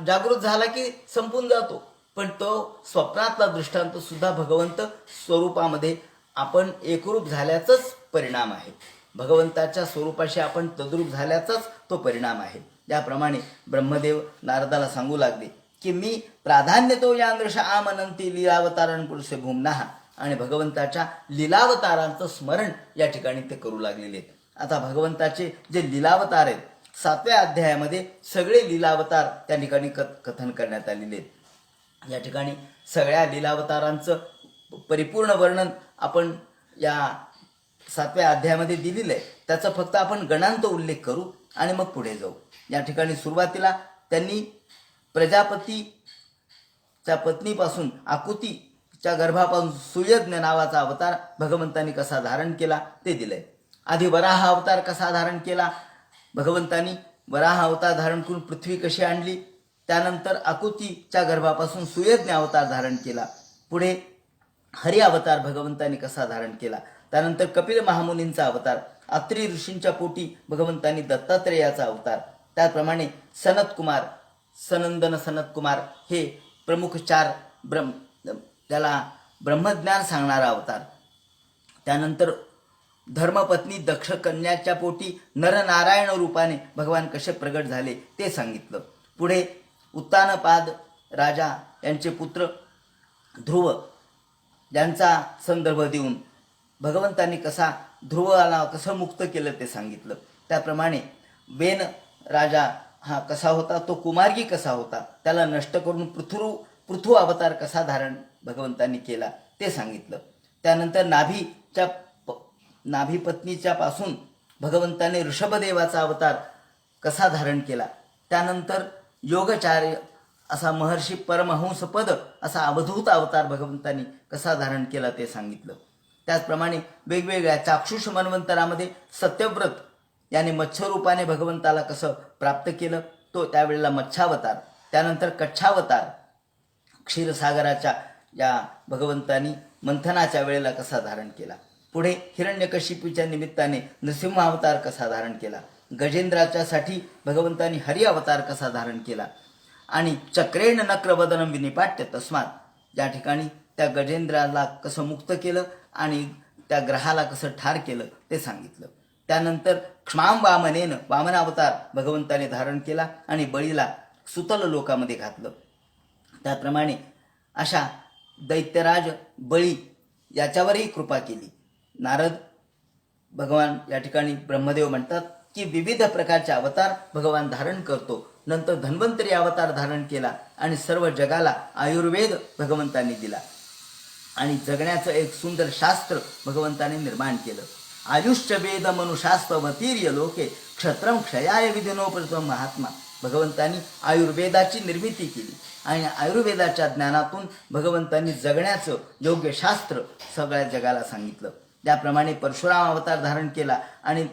S1: जागृत झाला की संपून जातो. पण तो स्वप्नातला दृष्टांत सुद्धा भगवंत स्वरूपामध्ये आपण एकरूप झाल्याचाच परिणाम आहे. भगवंताच्या स्वरूपाशी आपण तद्रूप झाल्याचाच तो परिणाम आहे. त्याप्रमाणे ब्रह्मदेव नारदाला सांगू लागले की मी प्राधान्य तो यादृश आमनंती लीलावतारण पुरुषे भूमनाहा. आणि भगवंताच्या लीलावतारांचं स्मरण या ठिकाणी ते करू लागलेले आहेत. आता भगवंताचे जे लीलावतार आहेत 7व्या अध्यायामध्ये सगळे लीलावतार त्या ठिकाणी कथन करण्यात आलेले आहेत. या ठिकाणी सगळ्या लीलावतारांचं परिपूर्ण वर्णन आपण या 7व्या अध्यायामध्ये दिलेलं आहे. त्याचा फक्त आपण गणांत उल्लेख करू आणि मग पुढे जाऊ. या ठिकाणी सुरुवातीला त्यांनी प्रजापतीच्या पत्नीपासून आकुतीच्या गर्भापासून सुयज्ञ नावाचा अवतार भगवंतांनी कसा धारण केला ते दिलंय. आधी वराह अवतार कसा धारण केला भगवंतांनी, वराह अवतार धारण करून पृथ्वी कशी आणली. त्यानंतर आकुतीच्या गर्भापासून सुयज्ञ अवतार धारण केला. पुढे हरी अवतार भगवंतांनी कसा धारण केला. त्यानंतर कपिल महामुनींचा अवतार, अत्री ऋषींच्या पोटी भगवंतांनी दत्तात्रेयाचा अवतार. त्याप्रमाणे सनतकुमार, सनंदन सनतकुमार हे प्रमुख 4 त्याला ब्रह्मज्ञान सांगणारा अवतार. त्यानंतर धर्मपत्नी दक्ष कन्याच्या पोटी नरनारायण रूपाने भगवान कसे प्रगट झाले ते सांगितलं. पुढे उत्तानपाद राजा यांचे पुत्र ध्रुव यांचा संदर्भ देऊन भगवंतांनी कसा ध्रुवाला कसं मुक्त केलं ते सांगितलं. त्याप्रमाणे वेन राजा हा कसा होता, तो कुमार्गी कसा होता, त्याला नष्ट करून पृथु अवतार कसा धारण भगवंतांनी केला ते सांगितलं. त्यानंतर नाभी पत्नीच्या पासून भगवंताने ऋषभदेवाचा अवतार कसा धारण केला. त्यानंतर योगचार्य असा महर्षी परमहंसपद असा अवधूत अवतार भगवंतांनी कसा धारण केला ते सांगितलं. त्याचप्रमाणे वेगवेगळ्या चाक्षुष मन्वंतरामध्ये सत्यव्रत याने मत्स्यरूपाने भगवंताला कसं प्राप्त केलं, तो त्यावेळेला मच्छावतार. त्यानंतर कच्छावतार क्षीरसागराच्या या भगवंतांनी मंथनाच्या वेळेला कसा धारण केला. पुढे हिरण्यकशिपूच्या निमित्ताने नृसिंहावतार कसा धारण केला. गजेंद्राच्यासाठी भगवंतांनी हरी अवतार कसा धारण केला. आणि चक्रेण नक्रवदनम विनिपाट्य तस्मात या ठिकाणी त्या गजेंद्राला कसं मुक्त केलं आणि त्या ग्रहाला कसं ठार केलं ते सांगितलं. त्यानंतर क्ष्माम वामनेन वामनावतार भगवंताने धारण केला आणि बळीला सुतल लोकामध्ये घातलं. त्याप्रमाणे अशा दैत्यराज बळी याच्यावरही कृपा केली. नारद भगवान या ठिकाणी ब्रह्मदेव म्हणतात की विविध प्रकारचे अवतार भगवान धारण करतो. नंतर धन्वंतरी अवतार धारण केला आणि सर्व जगाला आयुर्वेद भगवंतांनी दिला आणि जगण्याचं एक सुंदर शास्त्र भगवंताने निर्माण केलं. आयुष्य वेद मनुशास्त्रवतीर्य लोके क्षत्रम क्षयाय विधिनोपरितम महात्मा. भगवंतांनी आयुर्वेदाची निर्मिती केली आणि आयुर्वेदाच्या ज्ञानातून भगवंतांनी जगण्याचं योग्य शास्त्र सगळ्या जगाला सांगितलं. त्याप्रमाणे परशुराम अवतार धारण केला आणि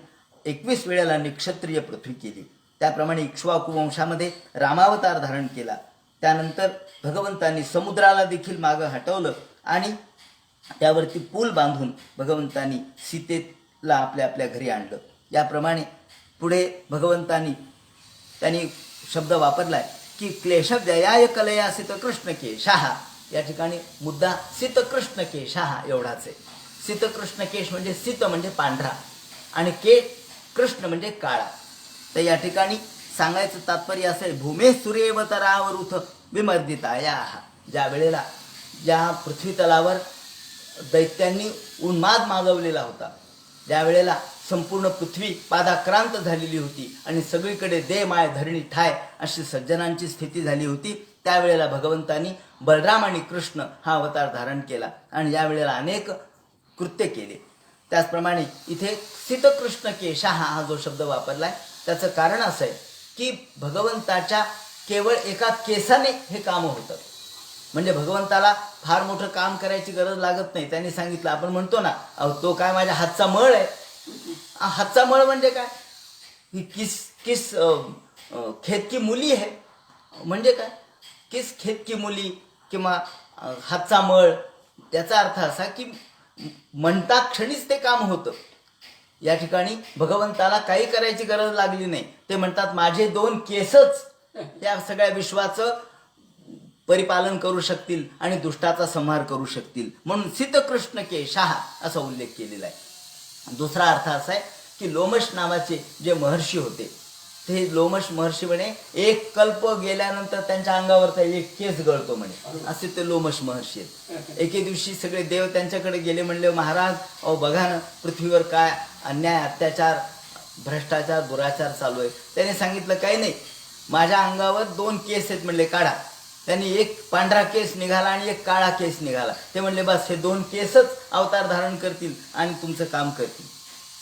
S1: 21 वेळेला निक्षत्रिय पृथ्वी केली. त्याप्रमाणे इक्ष्वाकु वंशामध्ये रामावतार धारण केला. त्यानंतर भगवंतांनी समुद्राला देखील मागं हटवलं आणि त्यावरती पूल बांधून भगवंतांनी सीतेला आपल्या आपल्या घरी आणलं. याप्रमाणे पुढे भगवंतांनी त्यांनी शब्द वापरलाय की क्लेशव्ययाय कलया सितकृष्ण केशाहा. या ठिकाणी मुद्दा सितकृष्ण केशाहा एवढाच आहे. शीतकृष्ण केश म्हणजे शीत म्हणजे पांढरा आणि के कृष्ण म्हणजे काळा. तर या ठिकाणी सांगायचं तात्पर्य असं आहे, भूमे सूर्यवतरावरुथ विमर्दिताया. ज्या वेळेला ज्या पृथ्वी तलावर दैत्यांनी उन्माद मागवलेला होता, ज्या वेळेला संपूर्ण पृथ्वी पादाक्रांत झालेली होती आणि सगळीकडे दे माय धरणी ठाय अशी सज्जनांची स्थिती झाली होती, त्यावेळेला भगवंतांनी बलराम आणि कृष्ण हा अवतार धारण केला आणि यावेळेला अनेक कृत्य केले. त्याचप्रमाणे इथे शीतकृष्ण केशः हा जो शब्द वापरलाय त्याचं कारण असं आहे की भगवंताच्या केवळ एका केसाने हे काम होतं. म्हणजे भगवंताला फार मोठं काम करायची गरज लागत नाही. त्यांनी सांगितलं, आपण म्हणतो ना, अहो तो काय माझ्या हातचा मळ आहे. हातचा मळ म्हणजे काय, ही किस किस खेत की मुली आहे म्हणजे काय, किस खेत की मुली किंवा हातचा मळ, त्याचा अर्थ असा की म्हणता क्षणीच ते काम होतं. या ठिकाणी भगवंताला काही करायची गरज लागली नाही. ते म्हणतात माझे 2 केसच या सगळ्या विश्वाचं परिपालन करू शकतील आणि दुष्टाचा संहार करू शकतील, म्हणून शीतकृष्ण केशः असा उल्लेख केलेला आहे. दुसरा अर्थ असा आहे की लोमश नावाचे जे महर्षी होते, ते लोमश महर्षी म्हणे एक कल्प गेल्यानंतर त्यांच्या अंगावरचा एक केस गळतो म्हणे, असे ते लोमश महर्षी आहेत. एके दिवशी सगळे देव त्यांच्याकडे गेले, म्हणले महाराज अहो बघा ना पृथ्वीवर काय अन्याय अत्याचार भ्रष्टाचार दुराचार चालू आहे. त्याने सांगितलं काही नाही, माझ्या अंगावर 2 केस आहेत म्हणले, काढा. त्यांनी एक पांढरा केस निघाला आणि एक काळा केस निघाला. ते म्हणले बस हे 2 केसच अवतार धारण करतील आणि तुमचं काम करतील.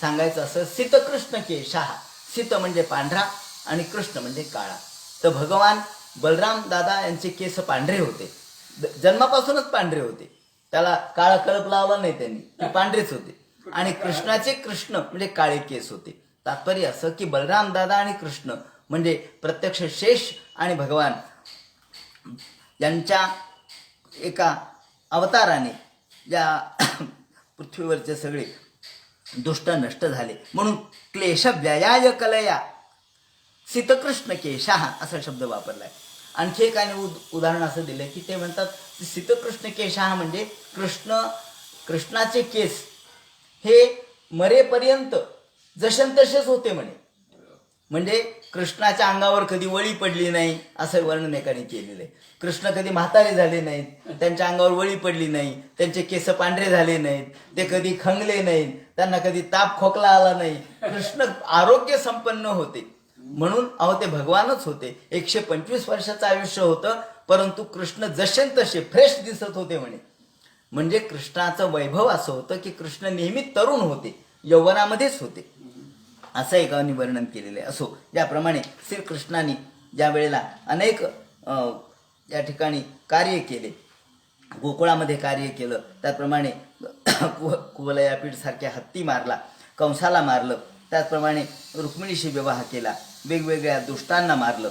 S1: सांगायचं असं, शीतकृष्ण केशः, शीत म्हणजे पांढरा आणि कृष्ण म्हणजे काळा. तर भगवान बलराम दादा यांचे केस पांढरे होते, जन्मापासूनच पांढरे होते, त्याला काळा कळप लावला नाही त्यांनी, ते पांढरेच होते. आणि कृष्णाचे कृष्ण म्हणजे काळे केस होते. तात्पर्य असं की बलराम दादा आणि कृष्ण म्हणजे प्रत्यक्ष शेष आणि भगवान यांच्या एका अवताराने या पृथ्वीवरचे सगळे दुष्ट नष्ट झाले. म्हणून क्लेश व्ययाय कलया शीतकृष्ण केशः असा शब्द वापरलाय. आणखी एक आणि उदाहरण असं दिलं की ते म्हणतात शीतकृष्ण केशः म्हणजे कृष्णाचे केस हे मरेपर्यंत जसे तसेच होते म्हणे. म्हणजे कृष्णाच्या अंगावर कधी वळी पडली नाही असं वर्णन एकाने केलेलं आहे. कृष्ण कधी म्हातारे झाले नाहीत, त्यांच्या अंगावर वळी पडली नाही, त्यांचे केस पांढरे झाले नाहीत, ते कधी खंगले नाहीत, त्यांना कधी ताप खोकला आला नाही. कृष्ण आरोग्य संपन्न होते, म्हणून अहो ते भगवानच होते. 125 वर्षाचं आयुष्य होतं, परंतु कृष्ण जसे तसे फ्रेश दिसत होते म्हणे. म्हणजे कृष्णाचं वैभव असं होतं की कृष्ण नेहमी तरुण होते, यौवनामध्येच होते, असं एकाने वर्णन केलेलं आहे. असो, ज्याप्रमाणे श्रीकृष्णाने ज्या वेळेला अनेक या ठिकाणी कार्य केले, गोकुळामध्ये कार्य केलं, त्याप्रमाणे कुवलयापीठ सारख्या हत्ती मारला, कंसाला मारलं, त्याचप्रमाणे रुक्मिणीशी विवाह केला, वेगवेगळ्या दुष्टांना मारलं,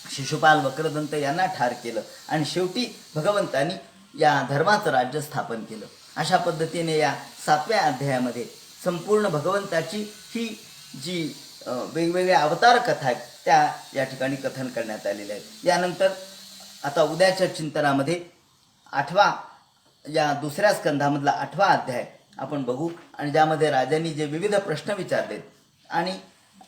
S1: शिशुपाल वक्रदंत यांना ठार केलं आणि शेवटी भगवंतांनी या धर्माचं राज्य स्थापन केलं. अशा पद्धतीने या 7व्या अध्यायामध्ये संपूर्ण भगवंताची ही जी वेगवेगळ्या अवतार कथा आहेत त्या या ठिकाणी कथन करण्यात आलेल्या आहेत. यानंतर आता उद्याच्या चिंतनामध्ये 8व्या या दुसऱ्या स्कंधामधला 8वा अध्याय आपण बघू आणि ज्यामध्ये राजांनी जे विविध प्रश्न विचारलेत आणि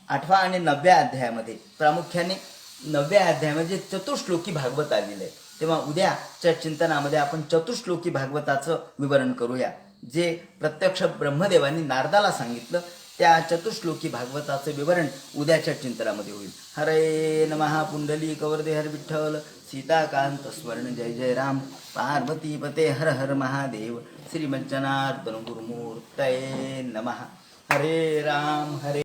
S1: 8व्या आणि 9व्या अध्यायामध्ये प्रामुख्याने 9व्या अध्यायामध्ये चतुश्लोकी भागवत आलेलं आहे. तेव्हा उद्याच्या चिंतनामध्ये आपण चतुश्लोकी भागवताचं विवरण करूया, जे प्रत्यक्ष ब्रह्मदेवांनी नारदाला सांगितलं. त्या चतुश्लोकी भागवताचं विवरण उद्याच्या चिंतनामध्ये होईल. हरे नमः. पुंडली कवरदे हर विठ्ठल, सीताकांत स्वर्ण जय जय राम, पार्वती पते हर हर महादेव, श्रीमज्जनार्दन गुरुमूर्तये नमः. हरे राम हरे